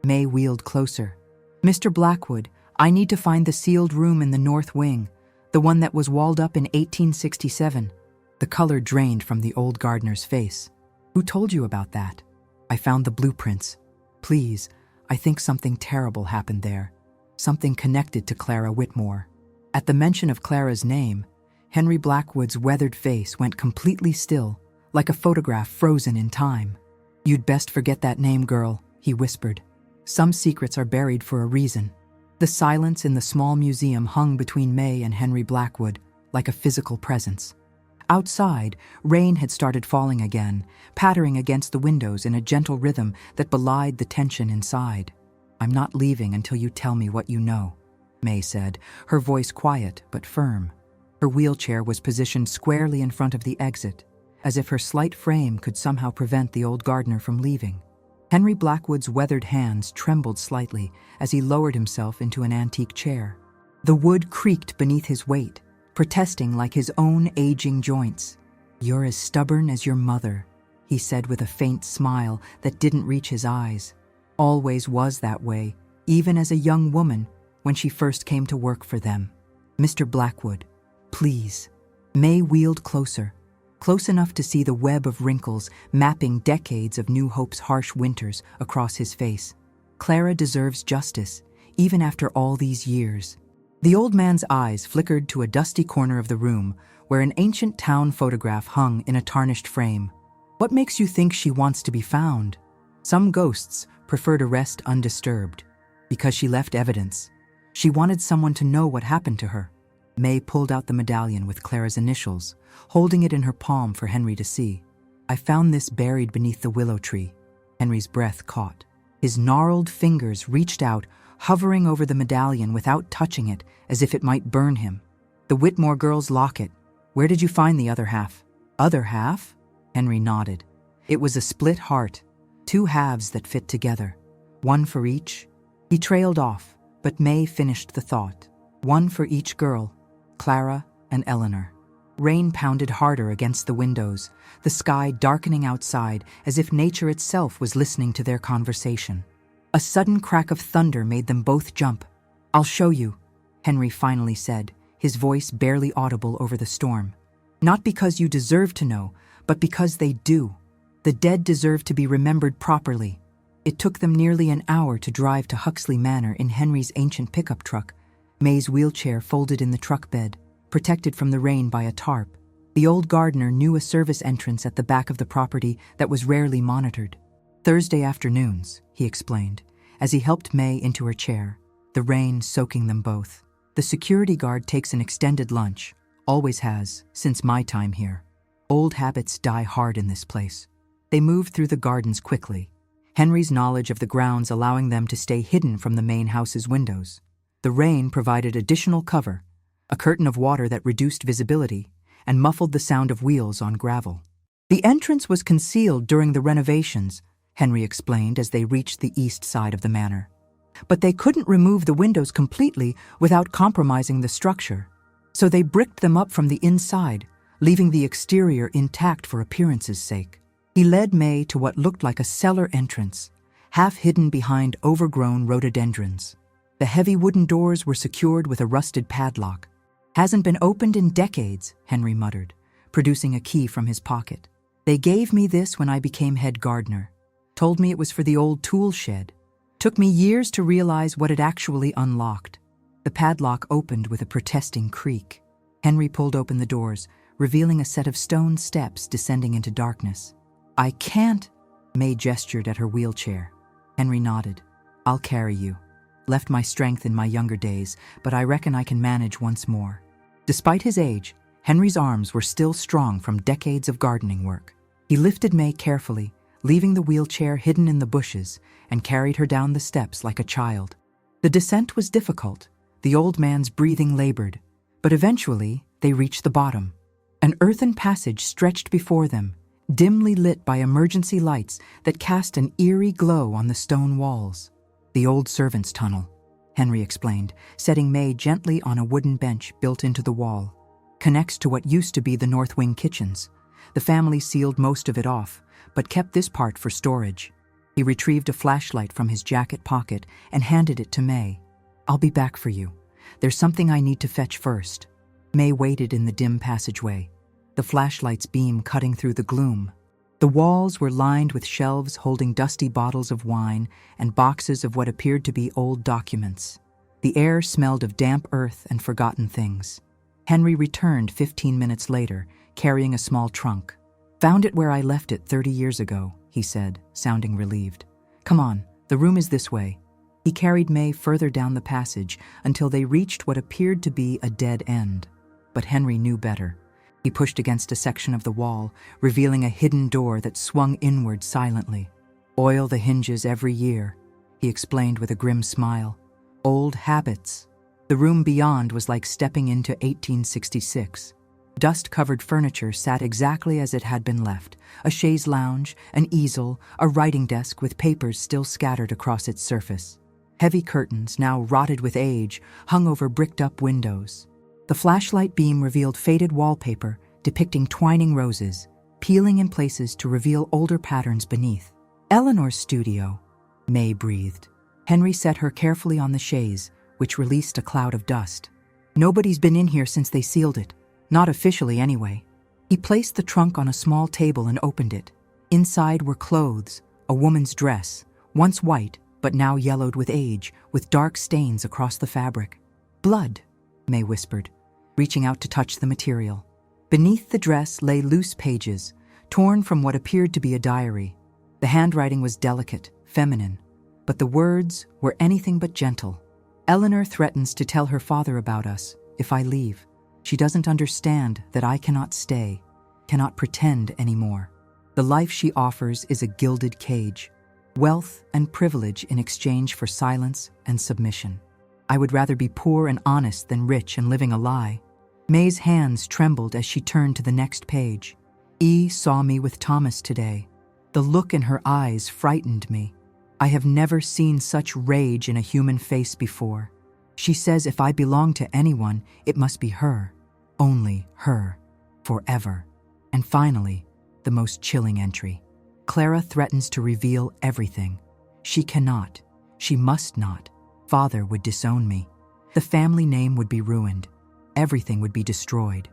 Speaker 1: May wheeled closer. Mr. Blackwood, I need to find the sealed room in the north wing, the one that was walled up in 1867. The color drained from the old gardener's face. Who told you about that? I found the blueprints. Please, I think something terrible happened there. Something connected to Clara Whitmore. At the mention of Clara's name, Henry Blackwood's weathered face went completely still, like a photograph frozen in time. You'd best forget that name, girl, he whispered. Some secrets are buried for a reason. The silence in the small museum hung between May and Henry Blackwood, like a physical presence. Outside, rain had started falling again, pattering against the windows in a gentle rhythm that belied the tension inside. I'm not leaving until you tell me what you know, May said, her voice quiet but firm. Her wheelchair was positioned squarely in front of the exit, as if her slight frame could somehow prevent the old gardener from leaving. Henry Blackwood's weathered hands trembled slightly as he lowered himself into an antique chair. The wood creaked beneath his weight, protesting like his own aging joints. You're as stubborn as your mother, he said with a faint smile that didn't reach his eyes. Always was that way, even as a young woman when she first came to work for them. Mr. Blackwood, please. May wheeled closer, close enough to see the web of wrinkles mapping decades of New Hope's harsh winters across his face. Clara deserves justice, even after all these years. The old man's eyes flickered to a dusty corner of the room where an ancient town photograph hung in a tarnished frame. What makes you think she wants to be found? Some ghosts prefer to rest undisturbed, because she left evidence. She wanted someone to know what happened to her. May pulled out the medallion with Clara's initials, holding it in her palm for Henry to see. I found this buried beneath the willow tree. Henry's breath caught. His gnarled fingers reached out, hovering over the medallion without touching it, as if it might burn him. The Whitmore girl's locket. Where did you find the other half? Other half? Henry nodded. It was a split heart, two halves that fit together. One for each. He trailed off, but May finished the thought. One for each girl, Clara and Eleanor. Rain pounded harder against the windows, the sky darkening outside as if nature itself was listening to their conversation. A sudden crack of thunder made them both jump. I'll show you, Henry finally said, his voice barely audible over the storm. Not because you deserve to know, but because they do. The dead deserve to be remembered properly. It took them nearly an hour to drive to Huxley Manor in Henry's ancient pickup truck, May's wheelchair folded in the truck bed, protected from the rain by a tarp. The old gardener knew a service entrance at the back of the property that was rarely monitored. Thursday afternoons, he explained, as he helped May into her chair, the rain soaking them both. The security guard takes an extended lunch, always has, since my time here. Old habits die hard in this place. They moved through the gardens quickly, Henry's knowledge of the grounds allowing them to stay hidden from the main house's windows. The rain provided additional cover, a curtain of water that reduced visibility and muffled the sound of wheels on gravel. The entrance was concealed during the renovations, Henry explained as they reached the east side of the manor. But they couldn't remove the windows completely without compromising the structure, so they bricked them up from the inside, leaving the exterior intact for appearance's sake. He led May to what looked like a cellar entrance, half hidden behind overgrown rhododendrons. The heavy wooden doors were secured with a rusted padlock. Hasn't been opened in decades, Henry muttered, producing a key from his pocket. They gave me this when I became head gardener. Told me it was for the old tool shed. Took me years to realize what it actually unlocked. The padlock opened with a protesting creak. Henry pulled open the doors, revealing a set of stone steps descending into darkness. I can't, May gestured at her wheelchair. Henry nodded. I'll carry you. Left my strength in my younger days, but I reckon I can manage once more. Despite his age, Henry's arms were still strong from decades of gardening work. He lifted May carefully, leaving the wheelchair hidden in the bushes, and carried her down the steps like a child. The descent was difficult. The old man's breathing labored, but eventually they reached the bottom. An earthen passage stretched before them, dimly lit by emergency lights that cast an eerie glow on the stone walls. "The old servants' tunnel," Henry explained, setting May gently on a wooden bench built into the wall. "Connects to what used to be the North Wing kitchens. The family sealed most of it off, but kept this part for storage." He retrieved a flashlight from his jacket pocket and handed it to May. "I'll be back for you. There's something I need to fetch first." May waited in the dim passageway, the flashlight's beam cutting through the gloom. The walls were lined with shelves holding dusty bottles of wine and boxes of what appeared to be old documents. The air smelled of damp earth and forgotten things. Henry returned 15 minutes later, carrying a small trunk. "Found it where I left it 30 years ago," he said, sounding relieved. "Come on, the room is this way." He carried May further down the passage until they reached what appeared to be a dead end. But Henry knew better. He pushed against a section of the wall, revealing a hidden door that swung inward silently. "Oil the hinges every year," he explained with a grim smile. "Old habits." The room beyond was like stepping into 1866. Dust-covered furniture sat exactly as it had been left, a chaise lounge, an easel, a writing desk with papers still scattered across its surface. Heavy curtains, now rotted with age, hung over bricked-up windows. The flashlight beam revealed faded wallpaper depicting twining roses, peeling in places to reveal older patterns beneath. "Eleanor's studio," May breathed. Henry set her carefully on the chaise, which released a cloud of dust. "Nobody's been in here since they sealed it. Not officially, anyway." He placed the trunk on a small table and opened it. Inside were clothes, a woman's dress, once white but now yellowed with age, with dark stains across the fabric. "Blood," May whispered, reaching out to touch the material. Beneath the dress lay loose pages, torn from what appeared to be a diary. The handwriting was delicate, feminine, but the words were anything but gentle. "Eleanor threatens to tell her father about us if I leave. She doesn't understand that I cannot stay, cannot pretend anymore. The life she offers is a gilded cage, wealth and privilege in exchange for silence and submission. I would rather be poor and honest than rich and living a lie." May's hands trembled as she turned to the next page. "E saw me with Thomas today. The look in her eyes frightened me. I have never seen such rage in a human face before. She says if I belong to anyone, it must be her. Only her. Forever." And finally, the most chilling entry. "Clara threatens to reveal everything. She cannot. She must not. Father would disown me. The family name would be ruined. Everything would be destroyed.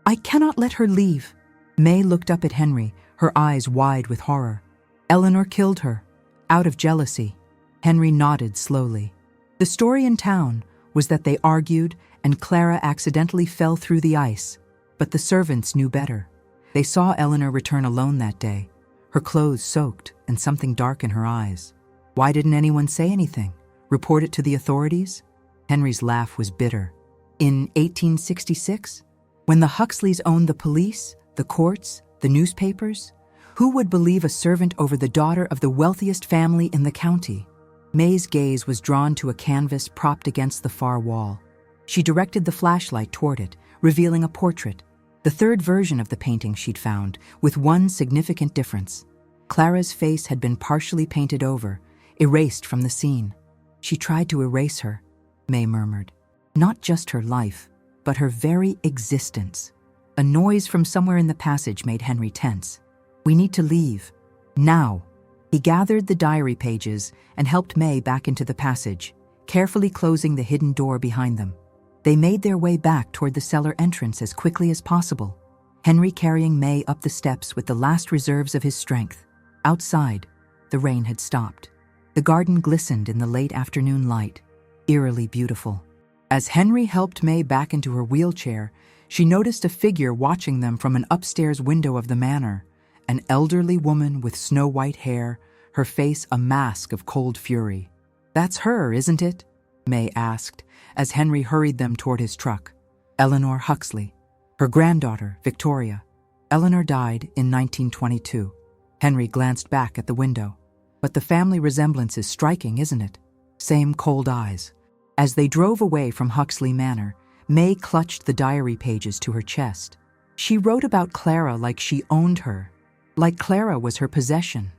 Speaker 1: I cannot let her leave." May looked up at Henry, her eyes wide with horror. "Eleanor killed her, out of jealousy." Henry nodded slowly. "The story in town was that they argued and Clara accidentally fell through the ice, but the servants knew better. They saw Eleanor return alone that day, her clothes soaked and something dark in her eyes. Why didn't anyone say anything? Report it to the authorities?" Henry's laugh was bitter. "In 1866? When the Huxleys owned the police, the courts, the newspapers? Who would believe a servant over the daughter of the wealthiest family in the county?" May's gaze was drawn to a canvas propped against the far wall. She directed the flashlight toward it, revealing a portrait, the third version of the painting she'd found, with one significant difference. Clara's face had been partially painted over, erased from the scene. "She tried to erase her," May murmured. "Not just her life, but her very existence." A noise from somewhere in the passage made Henry tense. "We need to leave. Now." He gathered the diary pages and helped May back into the passage, carefully closing the hidden door behind them. They made their way back toward the cellar entrance as quickly as possible, Henry carrying May up the steps with the last reserves of his strength. Outside, the rain had stopped. The garden glistened in the late afternoon light, eerily beautiful. As Henry helped May back into her wheelchair, she noticed a figure watching them from an upstairs window of the manor, an elderly woman with snow-white hair, her face a mask of cold fury. "That's her, isn't it?" May asked, as Henry hurried them toward his truck. "Eleanor Huxley. Her granddaughter, Victoria. Eleanor died in 1922. Henry glanced back at the window. "But the family resemblance is striking, isn't it? Same cold eyes." As they drove away from Huxley Manor, May clutched the diary pages to her chest. She wrote about Clara like she owned her. Like Clara was her possession.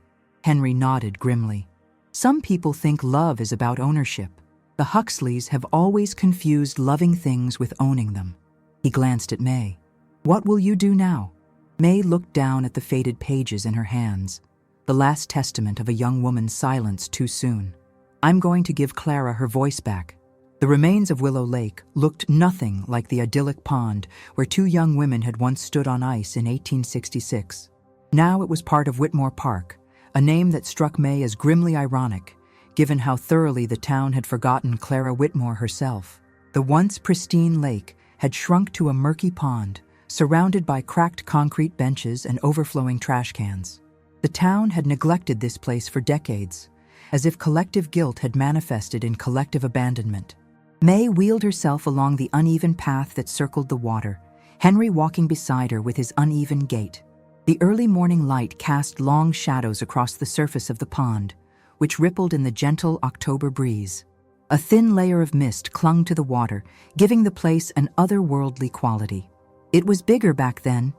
Speaker 1: Henry nodded grimly. Some people think love is about ownership. The Huxleys have always confused loving things with owning them. He glanced at May. What will you do now? May looked down at the faded pages in her hands, the last testament of a young woman's silence too soon. I'm going to give Clara her voice back. The remains of Willow Lake looked nothing like the idyllic pond where two young women had once stood on ice in 1866. Now it was part of Whitmore Park, a name that struck May as grimly ironic, given how thoroughly the town had forgotten Clara Whitmore herself. The once pristine lake had shrunk to a murky pond, surrounded by cracked concrete benches and overflowing trash cans. The town had neglected this place for decades, as if collective guilt had manifested in collective abandonment. May wheeled herself along the uneven path that circled the water, Henry walking beside her with his uneven gait. The early morning light cast long shadows across the surface of the pond, which rippled in the gentle October breeze. A thin layer of mist clung to the water, giving the place an otherworldly quality. It was bigger back then,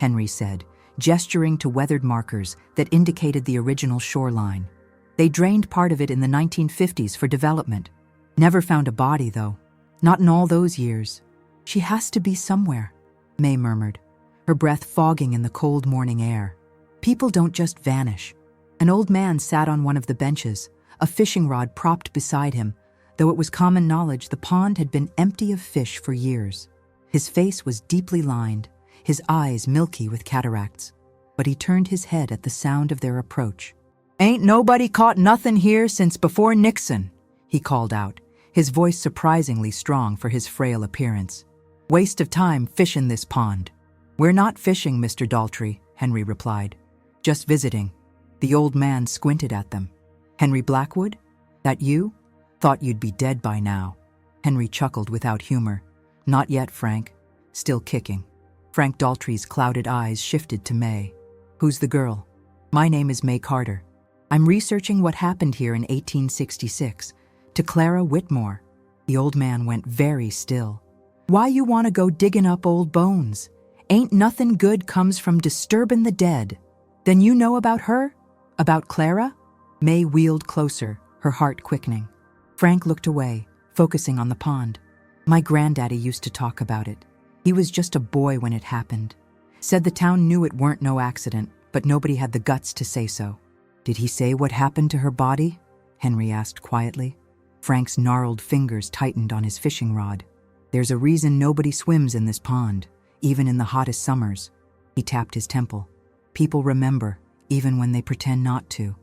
Speaker 1: Henry said, gesturing to weathered markers that indicated the original shoreline. They drained part of it in the 1950s for development. Never found a body, though. Not in all those years. She has to be somewhere, May murmured, her breath fogging in the cold morning air. People don't just vanish. An old man sat on one of the benches, a fishing rod propped beside him, though it was common knowledge the pond had been empty of fish for years. His face was deeply lined, his eyes milky with cataracts, but he turned his head at the sound of their approach. "Ain't nobody caught nothing here since before Nixon," he called out, his voice surprisingly strong for his frail appearance. "Waste of time fishin' this pond." "We're not fishing, Mr. Daltrey," Henry replied. "Just visiting." The old man squinted at them. "Henry Blackwood? That you? Thought you'd be dead by now." Henry chuckled without humor. "Not yet, Frank. Still kicking." Frank Daltrey's clouded eyes shifted to May. "Who's the girl?" "My name is May Carter. I'm researching what happened here in 1866 to Clara Whitmore." The old man went very still. "Why you want to go digging up old bones? Ain't nothing good comes from disturbing the dead. Then you know about her? About Clara?" May wheeled closer, her heart quickening. Frank looked away, focusing on the pond. "My granddaddy used to talk about it. He was just a boy when it happened. Said the town knew it weren't no accident, but nobody had the guts to say so." "Did he say what happened to her body?" Henry asked quietly. Frank's gnarled fingers tightened on his fishing rod. "There's a reason nobody swims in this pond, even in the hottest summers." He tapped his temple. "People remember, even when they pretend not to."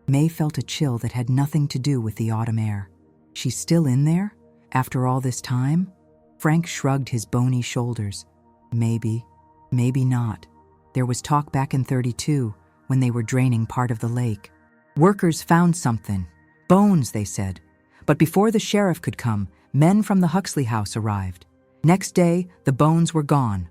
Speaker 1: May felt a chill that had nothing to do with the autumn air. "She's still in there? After all this time?" Frank shrugged his bony shoulders. "Maybe, maybe not. There was talk back in 32, when they were draining part of the lake. Workers found something. Bones, they said. But before the sheriff could come, men from the Huxley house arrived. Next day, the bones were gone.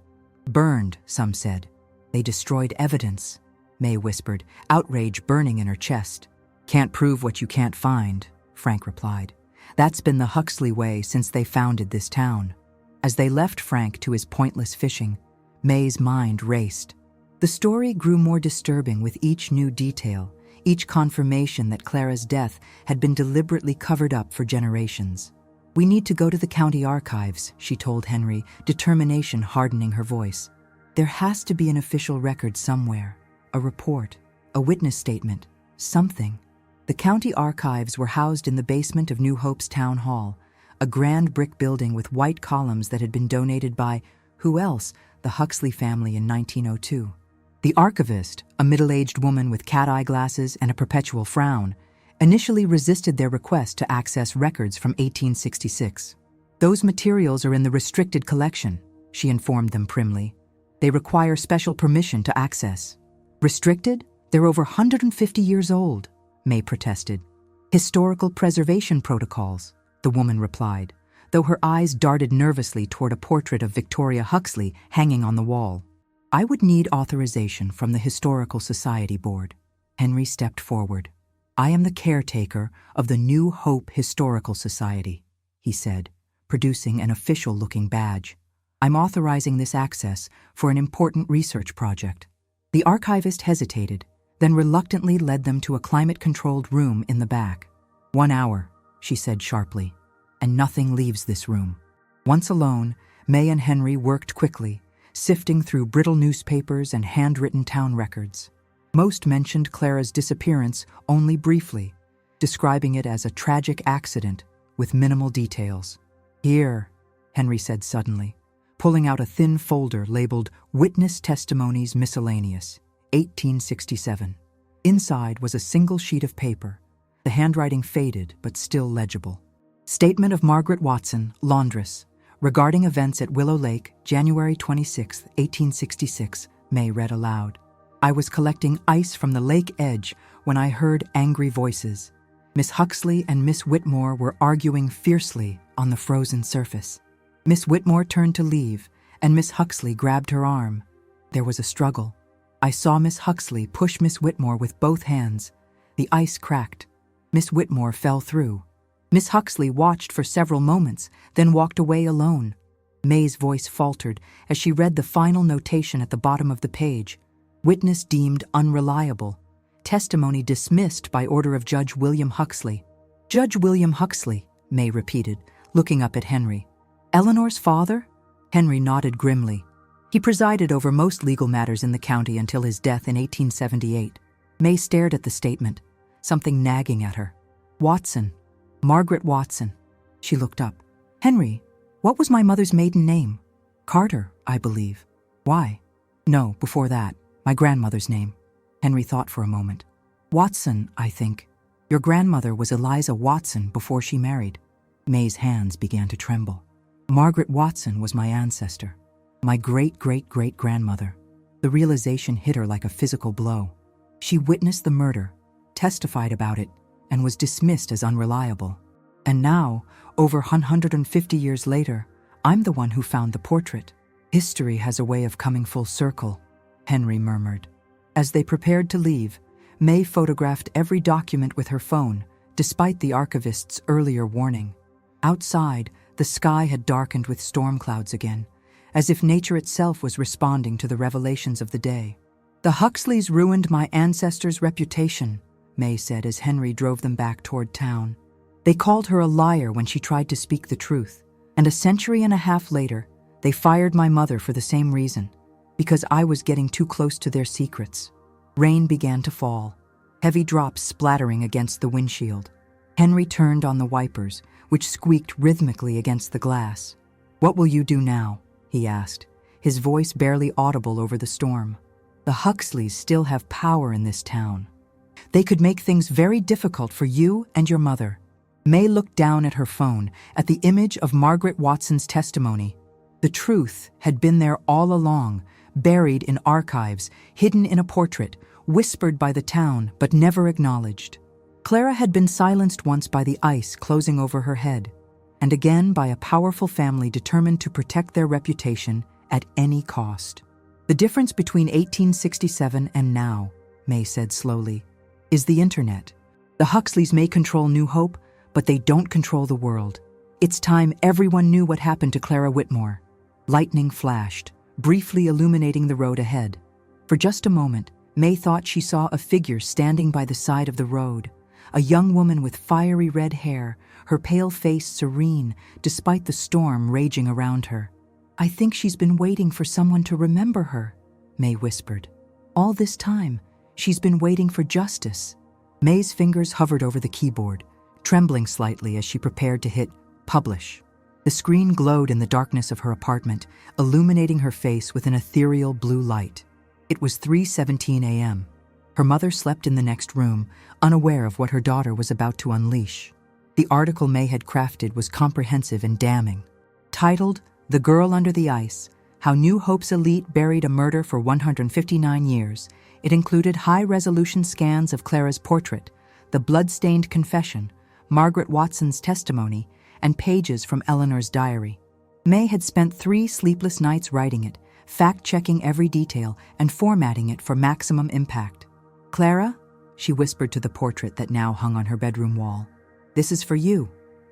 Speaker 1: Burned, some said. They destroyed evidence," May whispered, outrage burning in her chest. "Can't prove what you can't find," Frank replied. "That's been the Huxley way since they founded this town." As they left Frank to his pointless fishing, May's mind raced. The story grew more disturbing with each new detail, each confirmation that Clara's death had been deliberately covered up for generations. "We need to go to the county archives," she told Henry, determination hardening her voice. "There has to be an official record somewhere, a report, a witness statement, something." The county archives were housed in the basement of New Hope's town hall, a grand brick building with white columns that had been donated by, who else, the Huxley family in 1902. The archivist, a middle-aged woman with cat-eye glasses and a perpetual frown, initially resisted their request to access records from 1866. "Those materials are in the restricted collection," she informed them primly. "They require special permission to access." "Restricted? They're over 150 years old," May protested. "Historical preservation protocols," the woman replied, though her eyes darted nervously toward a portrait of Victoria Huxley hanging on the wall. "I would need authorization from the Historical Society Board." Henry stepped forward. "I am the caretaker of the New Hope Historical Society," he said, producing an official-looking badge. "I'm authorizing this access for an important research project." The archivist hesitated, then reluctantly led them to a climate-controlled room in the back. 1 hour, she said sharply, and nothing leaves this room. Once alone, May and Henry worked quickly, sifting through brittle newspapers and handwritten town records. Most mentioned Clara's disappearance only briefly, describing it as a tragic accident with minimal details. Here, Henry said suddenly, pulling out a thin folder labeled Witness Testimonies Miscellaneous, 1867. Inside was a single sheet of paper, the handwriting faded but still legible. Statement of Margaret Watson, laundress, regarding events at Willow Lake, January 26, 1866, May read aloud. I was collecting ice from the lake edge when I heard angry voices. Miss Huxley and Miss Whitmore were arguing fiercely on the frozen surface. Miss Whitmore turned to leave, and Miss Huxley grabbed her arm. There was a struggle. I saw Miss Huxley push Miss Whitmore with both hands. The ice cracked. Miss Whitmore fell through. Miss Huxley watched for several moments, then walked away alone. May's voice faltered as she read the final notation at the bottom of the page. Witness deemed unreliable. Testimony dismissed by order of Judge William Huxley. Judge William Huxley, May repeated, looking up at Henry. Eleanor's father? Henry nodded grimly. He presided over most legal matters in the county until his death in 1878. May stared at the statement, something nagging at her. Watson. Margaret Watson. She looked up. Henry, what was my mother's maiden name? Carter, I believe. Why? No, before that, my grandmother's name. Henry thought for a moment. Watson, I think. Your grandmother was Eliza Watson before she married. May's hands began to tremble. Margaret Watson was my ancestor. My great-great-great-grandmother. The realization hit her like a physical blow. She witnessed the murder, testified about it, and was dismissed as unreliable. And now, over 150 years later, I'm the one who found the portrait. History has a way of coming full circle, Henry murmured. As they prepared to leave, May photographed every document with her phone, despite the archivist's earlier warning. Outside, the sky had darkened with storm clouds again, as if nature itself was responding to the revelations of the day. The Huxleys ruined my ancestors' reputation, May said as Henry drove them back toward town. They called her a liar when she tried to speak the truth, and a century and a half later, they fired my mother for the same reason, because I was getting too close to their secrets. Rain began to fall, heavy drops splattering against the windshield. Henry turned on the wipers, which squeaked rhythmically against the glass. What will you do now? He asked, his voice barely audible over the storm. The Huxleys still have power in this town. They could make things very difficult for you and your mother. May looked down at her phone, at the image of Margaret Watson's testimony. The truth had been there all along, buried in archives, hidden in a portrait, whispered by the town but never acknowledged. Clara had been silenced once by the ice closing over her head, and again by a powerful family determined to protect their reputation at any cost. The difference between 1867 and now, May said slowly, is the internet. The Huxleys may control New Hope, but they don't control the world. It's time everyone knew what happened to Clara Whitmore. Lightning flashed, briefly illuminating the road ahead. For just a moment, May thought she saw a figure standing by the side of the road, a young woman with fiery red hair, her pale face serene despite the storm raging around her. I think she's been waiting for someone to remember her, May whispered. All this time, she's been waiting for justice. May's fingers hovered over the keyboard, trembling slightly as she prepared to hit publish. The screen glowed in the darkness of her apartment, illuminating her face with an ethereal blue light. It was 3:17 a.m. Her mother slept in the next room, unaware of what her daughter was about to unleash. The article May had crafted was comprehensive and damning. Titled, "The Girl Under the Ice, How New Hope's Elite Buried a Murder for 159 Years, it included high-resolution scans of Clara's portrait, the blood-stained confession, Margaret Watson's testimony, and pages from Eleanor's diary. May had spent 3 sleepless nights writing it, fact-checking every detail and formatting it for maximum impact. Clara, she whispered to the portrait that now hung on her bedroom wall. This is for you.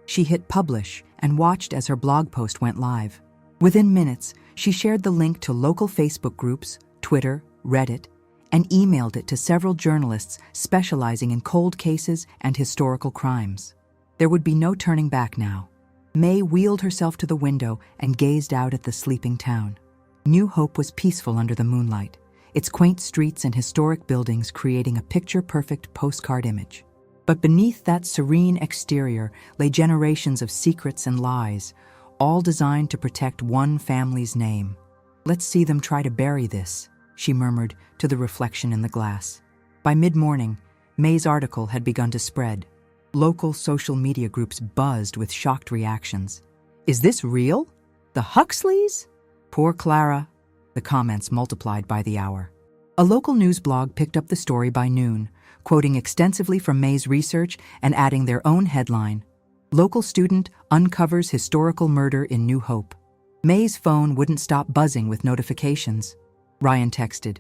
Speaker 1: She hit publish and watched as her blog post went live. Within minutes, she shared the link to local Facebook groups, Twitter, Reddit, and emailed it to several journalists specializing in cold cases and historical crimes. There would be no turning back now. May wheeled herself to the window and gazed out at the sleeping town. New Hope was peaceful under the moonlight, its quaint streets and historic buildings creating a picture-perfect postcard image. But beneath that serene exterior lay generations of secrets and lies, all designed to protect one family's name. "Let's see them try to bury this," she murmured to the reflection in the glass. By mid-morning, May's article had begun to spread. Local social media groups buzzed with shocked reactions. "Is this real? The Huxleys? Poor Clara." The comments multiplied by the hour. A local news blog picked up the story by noon, quoting extensively from May's research and adding their own headline, "Local student uncovers historical murder in New Hope." May's phone wouldn't stop buzzing with notifications. Ryan texted,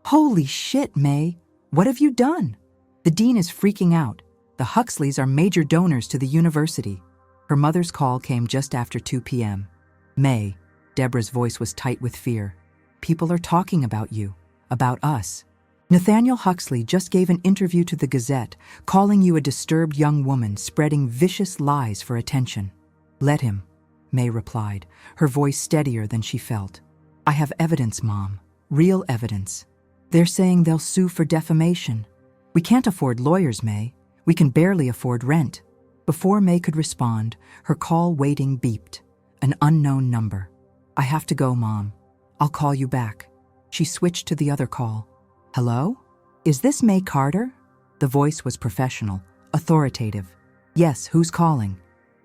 Speaker 1: "Holy shit, May! What have you done? The dean is freaking out. The Huxleys are major donors to the university." Her mother's call came just after 2 p.m. "May," Deborah's voice was tight with fear. "People are talking about you, about us. Nathaniel Huxley just gave an interview to the Gazette, calling you a disturbed young woman spreading vicious lies for attention." "Let him," May replied, her voice steadier than she felt. "I have evidence, Mom. Real evidence. They're saying they'll sue for defamation. We can't afford lawyers, May. We can barely afford rent." Before May could respond, her call waiting beeped. An unknown number. "I have to go, Mom. I'll call you back." She switched to the other call. "Hello? Is this May Carter?" The voice was professional, authoritative. "Yes, who's calling?"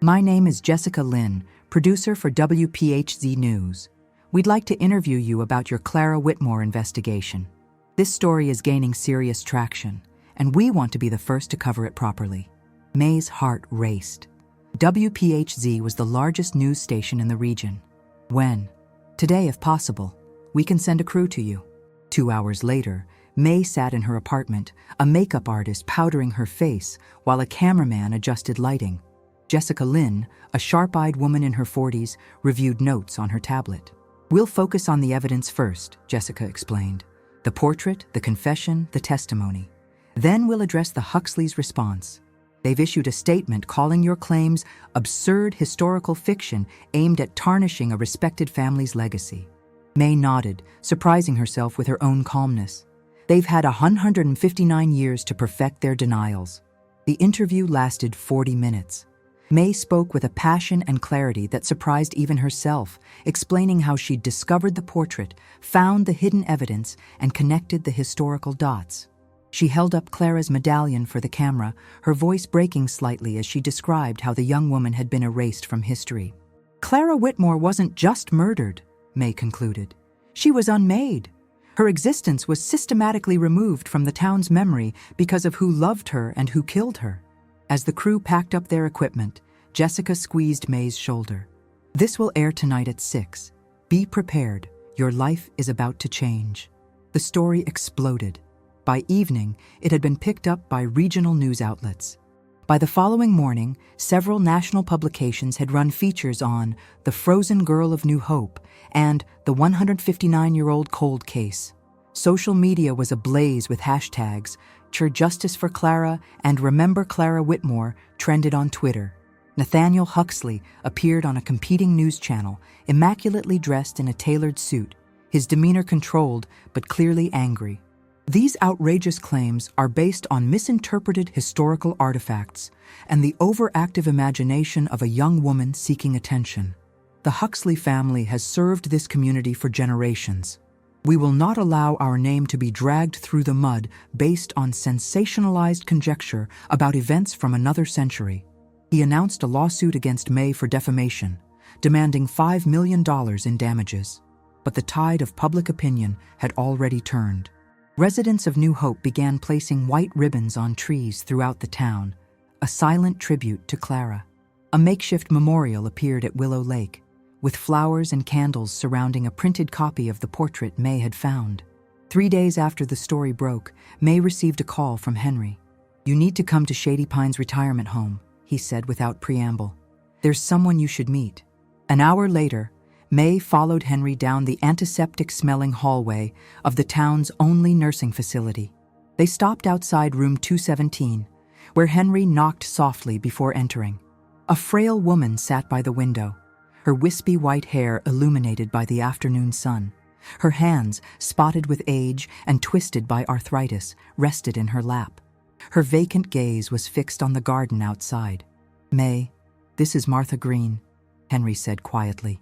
Speaker 1: "My name is Jessica Lynn, producer for WPHZ News. We'd like to interview you about your Clara Whitmore investigation. This story is gaining serious traction, and we want to be the first to cover it properly." May's heart raced. WPHZ was the largest news station in the region. "When?" "Today, if possible. We can send a crew to you." 2 hours later, May sat in her apartment, a makeup artist powdering her face while a cameraman adjusted lighting. Jessica Lynn, a sharp-eyed woman in her 40s, reviewed notes on her tablet. "We'll focus on the evidence first," Jessica explained. "The portrait, the confession, the testimony. Then we'll address the Huxleys' response. They've issued a statement calling your claims absurd historical fiction aimed at tarnishing a respected family's legacy." May nodded, surprising herself with her own calmness. They've had 159 years to perfect their denials. The interview lasted 40 minutes. May spoke with a passion and clarity that surprised even herself, explaining how she'd discovered the portrait, found the hidden evidence, and connected the historical dots. She held up Clara's medallion for the camera, her voice breaking slightly as she described how the young woman had been erased from history. "Clara Whitmore wasn't just murdered," May concluded. "She was unmade. Her existence was systematically removed from the town's memory because of who loved her and who killed her." As the crew packed up their equipment, Jessica squeezed May's shoulder. "This will air tonight at 6. Be prepared. Your life is about to change." The story exploded. By evening, it had been picked up by regional news outlets. By the following morning, several national publications had run features on The Frozen Girl of New Hope and The 159-Year-Old Cold Case. Social media was ablaze with hashtags. Cheer Justice for Clara and Remember Clara Whitmore trended on Twitter. Nathaniel Huxley appeared on a competing news channel, immaculately dressed in a tailored suit, his demeanor controlled but clearly angry. These outrageous claims are based on misinterpreted historical artifacts and the overactive imagination of a young woman seeking attention. The Huxley family has served this community for generations. We will not allow our name to be dragged through the mud based on sensationalized conjecture about events from another century. He announced a lawsuit against May for defamation, demanding $5 million in damages. But the tide of public opinion had already turned. Residents of New Hope began placing white ribbons on trees throughout the town, a silent tribute to Clara. A makeshift memorial appeared at Willow Lake, with flowers and candles surrounding a printed copy of the portrait May had found. 3 days after the story broke, May received a call from Henry. "You need to come to Shady Pines retirement home," he said without preamble. "There's someone you should meet." An hour later, May followed Henry down the antiseptic-smelling hallway of the town's only nursing facility. They stopped outside room 217, where Henry knocked softly before entering. A frail woman sat by the window, her wispy white hair illuminated by the afternoon sun. Her hands, spotted with age and twisted by arthritis, rested in her lap. Her vacant gaze was fixed on the garden outside. "May, this is Martha Green," Henry said quietly.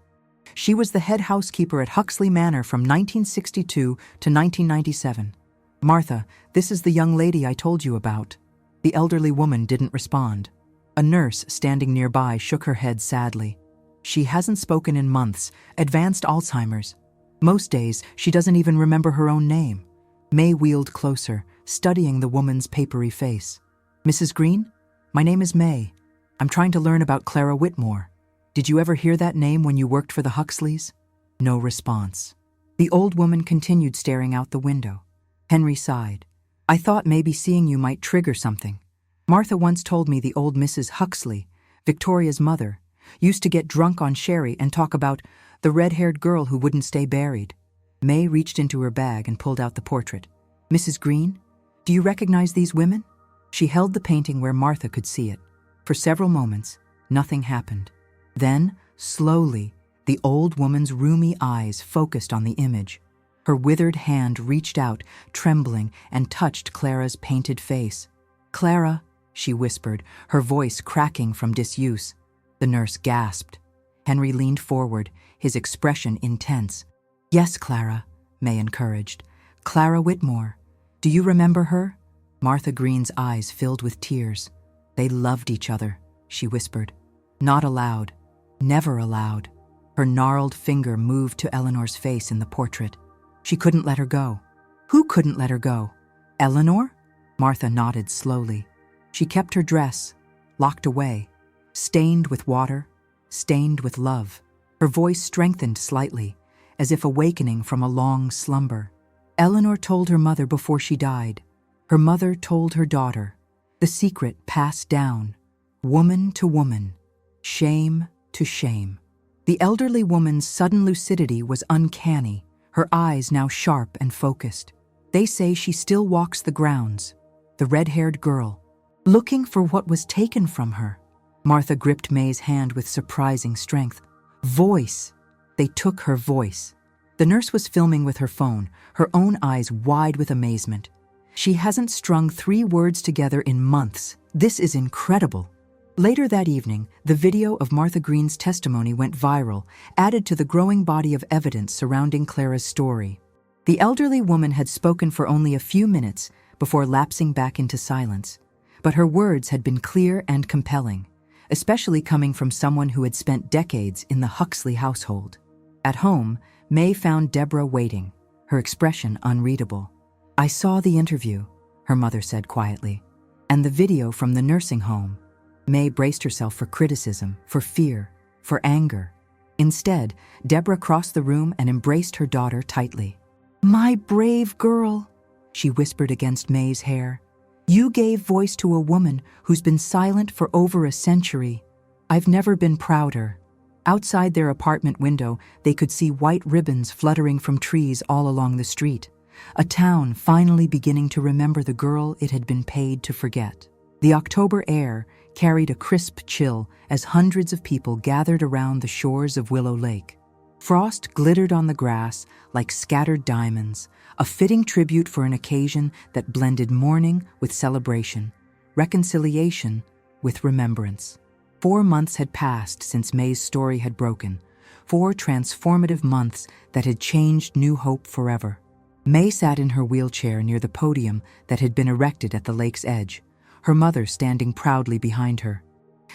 Speaker 1: She was the head housekeeper at Huxley Manor from 1962 to 1997. "Martha, this is the young lady I told you about." The elderly woman didn't respond. A nurse standing nearby shook her head sadly. "She hasn't spoken in months, advanced Alzheimer's. Most days, she doesn't even remember her own name." May wheeled closer, studying the woman's papery face. "Mrs. Green? My name is May. I'm trying to learn about Clara Whitmore. Did you ever hear that name when you worked for the Huxleys?" No response. The old woman continued staring out the window. Henry sighed. "I thought maybe seeing you might trigger something. Martha once told me the old Mrs. Huxley, Victoria's mother, used to get drunk on sherry and talk about the red-haired girl who wouldn't stay buried." May reached into her bag and pulled out the portrait. "Mrs. Green, do you recognize these women?" She held the painting where Martha could see it. For several moments, nothing happened. Then, slowly, the old woman's rheumy eyes focused on the image. Her withered hand reached out, trembling, and touched Clara's painted face. "Clara," she whispered, her voice cracking from disuse. The nurse gasped. Henry leaned forward, his expression intense. "Yes, Clara," May encouraged. "Clara Whitmore. Do you remember her?" Martha Green's eyes filled with tears. "They loved each other," she whispered. Not aloud. Never aloud. Her gnarled finger moved to Eleanor's face in the portrait. She couldn't let her go. Who couldn't let her go? Eleanor? Martha nodded slowly. She kept her dress, locked away, stained with water, stained with love. Her voice strengthened slightly, as if awakening from a long slumber. Eleanor told her mother before she died. Her mother told her daughter. The secret passed down, woman to woman, shame to shame. The elderly woman's sudden lucidity was uncanny, her eyes now sharp and focused. "They say she still walks the grounds, the red-haired girl, looking for what was taken from her." Martha gripped May's hand with surprising strength. "Voice! They took her voice." The nurse was filming with her phone, her own eyes wide with amazement. "She hasn't strung 3 words together in months. This is incredible." Later that evening, the video of Martha Green's testimony went viral, added to the growing body of evidence surrounding Clara's story. The elderly woman had spoken for only a few minutes before lapsing back into silence, but her words had been clear and compelling, especially coming from someone who had spent decades in the Huxley household. At home, May found Deborah waiting, her expression unreadable. "I saw the interview," her mother said quietly, "and the video from the nursing home." May braced herself for criticism, for fear, for anger. Instead, Deborah crossed the room and embraced her daughter tightly. "My brave girl," she whispered against May's hair. "You gave voice to a woman who's been silent for over a century. I've never been prouder." Outside their apartment window, they could see white ribbons fluttering from trees all along the street. A town finally beginning to remember the girl it had been paid to forget. The October air carried a crisp chill as hundreds of people gathered around the shores of Willow Lake. Frost glittered on the grass like scattered diamonds, a fitting tribute for an occasion that blended mourning with celebration, reconciliation with remembrance. 4 months had passed since May's story had broken, 4 transformative months that had changed New Hope forever. May sat in her wheelchair near the podium that had been erected at the lake's edge, her mother standing proudly behind her.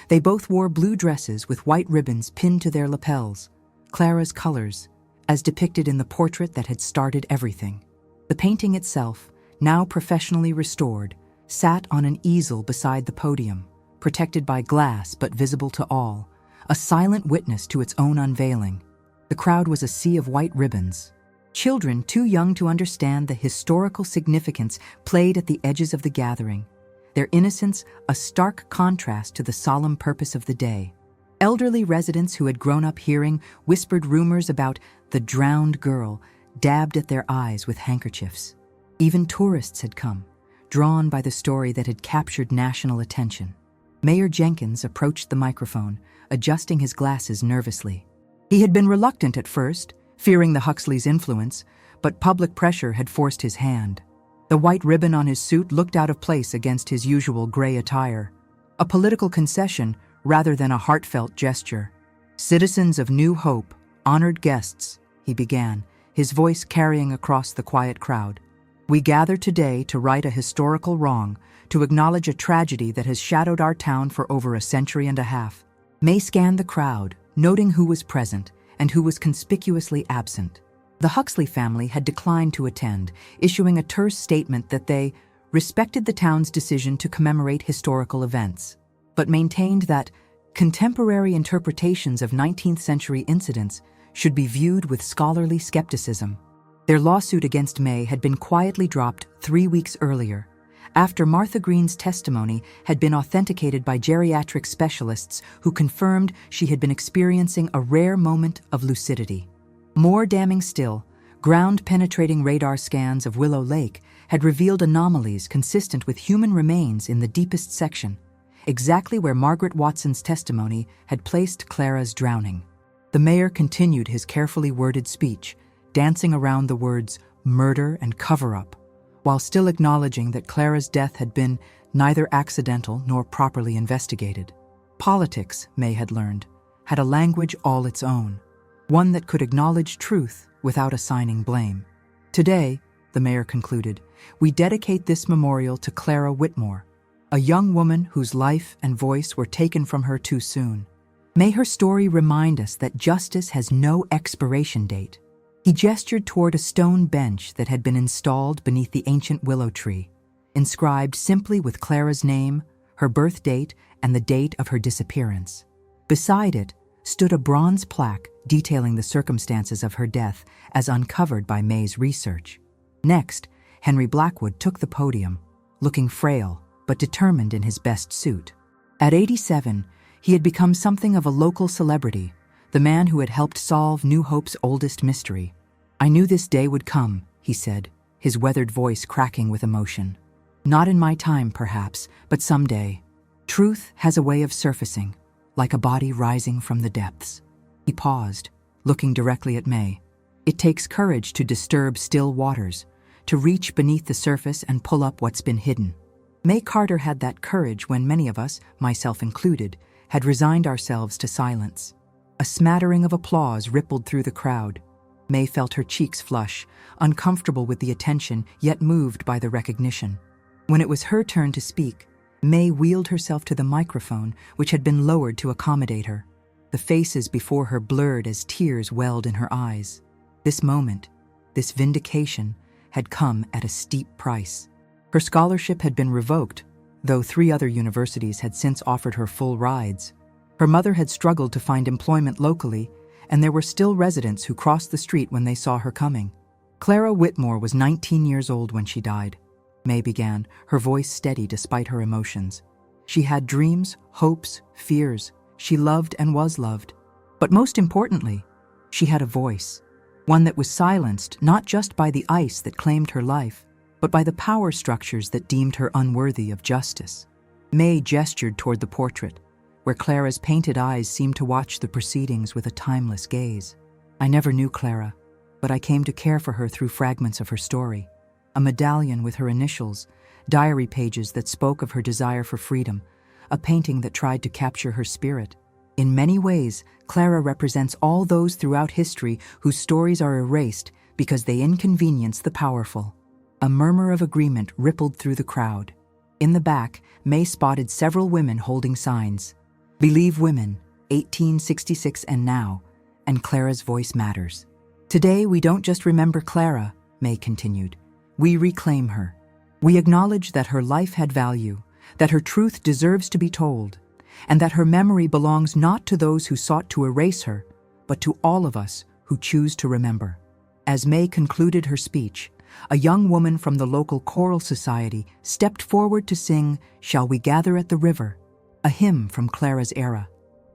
Speaker 1: They both wore blue dresses with white ribbons pinned to their lapels, Clara's colors, as depicted in the portrait that had started everything. The painting itself, now professionally restored, sat on an easel beside the podium, protected by glass but visible to all, a silent witness to its own unveiling. The crowd was a sea of white ribbons. Children too young to understand the historical significance played at the edges of the gathering, their innocence a stark contrast to the solemn purpose of the day. Elderly residents who had grown up hearing whispered rumors about the drowned girl dabbed at their eyes with handkerchiefs. Even tourists had come, drawn by the story that had captured national attention. Mayor Jenkins approached the microphone, adjusting his glasses nervously. He had been reluctant at first, fearing the Huxleys' influence, but public pressure had forced his hand. The white ribbon on his suit looked out of place against his usual gray attire, a political concession rather than a heartfelt gesture. "Citizens of New Hope, honored guests," he began, his voice carrying across the quiet crowd. "We gather today to right a historical wrong, to acknowledge a tragedy that has shadowed our town for over a century and a half." May scanned the crowd, noting who was present and who was conspicuously absent. The Huxley family had declined to attend, issuing a terse statement that they respected the town's decision to commemorate historical events, but maintained that contemporary interpretations of 19th century incidents should be viewed with scholarly skepticism. Their lawsuit against May had been quietly dropped 3 weeks earlier, after Martha Green's testimony had been authenticated by geriatric specialists who confirmed she had been experiencing a rare moment of lucidity. More damning still, ground-penetrating radar scans of Willow Lake had revealed anomalies consistent with human remains in the deepest section, exactly where Margaret Watson's testimony had placed Clara's drowning. The mayor continued his carefully worded speech, dancing around the words murder and cover-up, while still acknowledging that Clara's death had been neither accidental nor properly investigated. Politics, May had learned, had a language all its own, one that could acknowledge truth without assigning blame. "Today," the mayor concluded, "we dedicate this memorial to Clara Whitmore, a young woman whose life and voice were taken from her too soon. May her story remind us that justice has no expiration date." He gestured toward a stone bench that had been installed beneath the ancient willow tree, inscribed simply with Clara's name, her birth date, and the date of her disappearance. Beside it stood a bronze plaque detailing the circumstances of her death as uncovered by May's research. Next, Henry Blackwood took the podium, looking frail but determined in his best suit. At 87, he had become something of a local celebrity, the man who had helped solve New Hope's oldest mystery. "I knew this day would come," he said, his weathered voice cracking with emotion. "Not in my time, perhaps, but someday. Truth has a way of surfacing, like a body rising from the depths." He paused, looking directly at May. "It takes courage to disturb still waters, to reach beneath the surface and pull up what's been hidden." May Carter had that courage when many of us, myself included, had resigned ourselves to silence. A smattering of applause rippled through the crowd. May felt her cheeks flush, uncomfortable with the attention, yet moved by the recognition. When it was her turn to speak, May wheeled herself to the microphone, which had been lowered to accommodate her. The faces before her blurred as tears welled in her eyes. This moment, this vindication, had come at a steep price. Her scholarship had been revoked, though 3 other universities had since offered her full rides. Her mother had struggled to find employment locally, and there were still residents who crossed the street when they saw her coming. Clara Whitmore was 19 years old when she died, May began, her voice steady despite her emotions. She had dreams, hopes, fears. She loved and was loved. But most importantly, she had a voice, one that was silenced not just by the ice that claimed her life, but by the power structures that deemed her unworthy of justice. May gestured toward the portrait, where Clara's painted eyes seemed to watch the proceedings with a timeless gaze. "I never knew Clara, but I came to care for her through fragments of her story. A medallion with her initials, diary pages that spoke of her desire for freedom, a painting that tried to capture her spirit. In many ways, Clara represents all those throughout history whose stories are erased because they inconvenience the powerful." A murmur of agreement rippled through the crowd. In the back, May spotted several women holding signs. "Believe Women, 1866 and Now," and "Clara's Voice Matters." "Today we don't just remember Clara," May continued. "We reclaim her. We acknowledge that her life had value, that her truth deserves to be told, and that her memory belongs not to those who sought to erase her, but to all of us who choose to remember." As May concluded her speech, a young woman from the local choral society stepped forward to sing "Shall We Gather at the River," a hymn from Clara's era.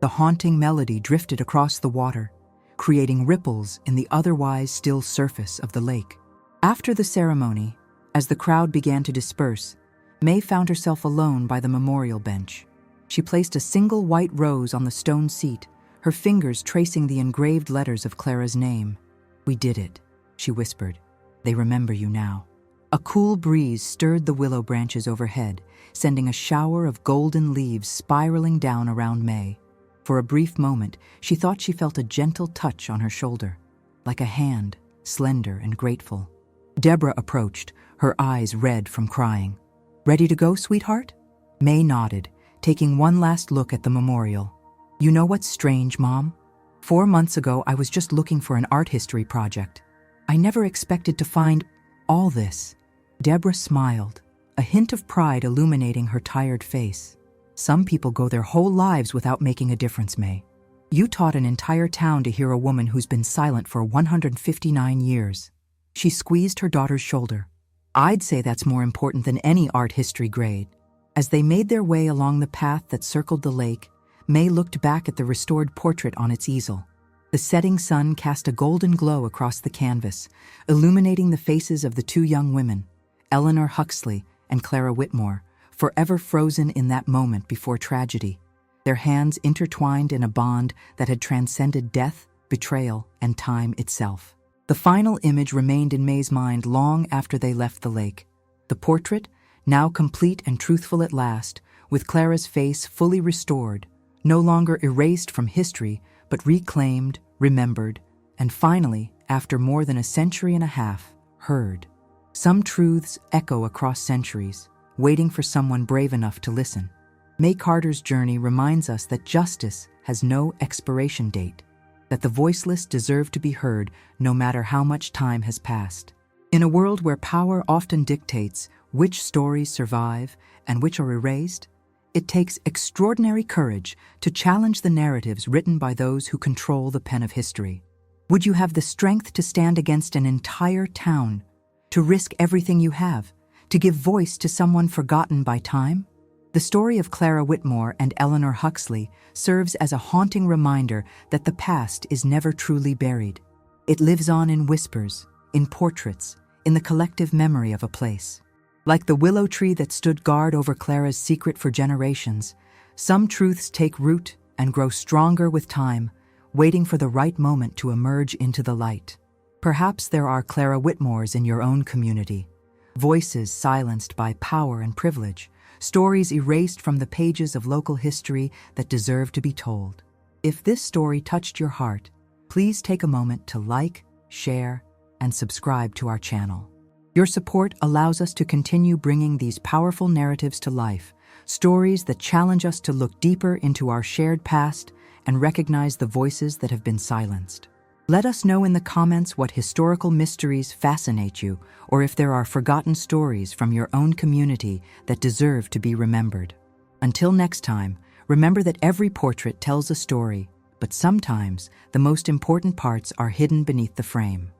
Speaker 1: The haunting melody drifted across the water, creating ripples in the otherwise still surface of the lake. After the ceremony, as the crowd began to disperse, May found herself alone by the memorial bench. She placed a single white rose on the stone seat, her fingers tracing the engraved letters of Clara's name. "We did it," she whispered. "They remember you now." A cool breeze stirred the willow branches overhead, sending a shower of golden leaves spiraling down around May. For a brief moment, she thought she felt a gentle touch on her shoulder, like a hand, slender and grateful. Deborah approached, her eyes red from crying. "Ready to go, sweetheart?" May nodded, taking one last look at the memorial. "You know what's strange, Mom? 4 months ago, I was just looking for an art history project. I never expected to find all this." Deborah smiled, a hint of pride illuminating her tired face. "Some people go their whole lives without making a difference, May. You taught an entire town to hear a woman who's been silent for 159 years. She squeezed her daughter's shoulder. "I'd say that's more important than any art history grade." As they made their way along the path that circled the lake, May looked back at the restored portrait on its easel. The setting sun cast a golden glow across the canvas, illuminating the faces of the two young women, Eleanor Huxley and Clara Whitmore, forever frozen in that moment before tragedy, their hands intertwined in a bond that had transcended death, betrayal, and time itself. The final image remained in May's mind long after they left the lake. The portrait, now complete and truthful at last, with Clara's face fully restored, no longer erased from history, but reclaimed, remembered, and finally, after more than a century and a half, heard. Some truths echo across centuries, waiting for someone brave enough to listen. May Carter's journey reminds us that justice has no expiration date, that the voiceless deserve to be heard no matter how much time has passed. In a world where power often dictates which stories survive and which are erased, it takes extraordinary courage to challenge the narratives written by those who control the pen of history. Would you have the strength to stand against an entire town, to risk everything you have, to give voice to someone forgotten by time? The story of Clara Whitmore and Eleanor Huxley serves as a haunting reminder that the past is never truly buried. It lives on in whispers, in portraits, in the collective memory of a place. Like the willow tree that stood guard over Clara's secret for generations, some truths take root and grow stronger with time, waiting for the right moment to emerge into the light. Perhaps there are Clara Whitmores in your own community, voices silenced by power and privilege, stories erased from the pages of local history that deserve to be told. If this story touched your heart, please take a moment to like, share, and subscribe to our channel. Your support allows us to continue bringing these powerful narratives to life, stories that challenge us to look deeper into our shared past and recognize the voices that have been silenced. Let us know in the comments what historical mysteries fascinate you, or if there are forgotten stories from your own community that deserve to be remembered. Until next time, remember that every portrait tells a story, but sometimes the most important parts are hidden beneath the frame.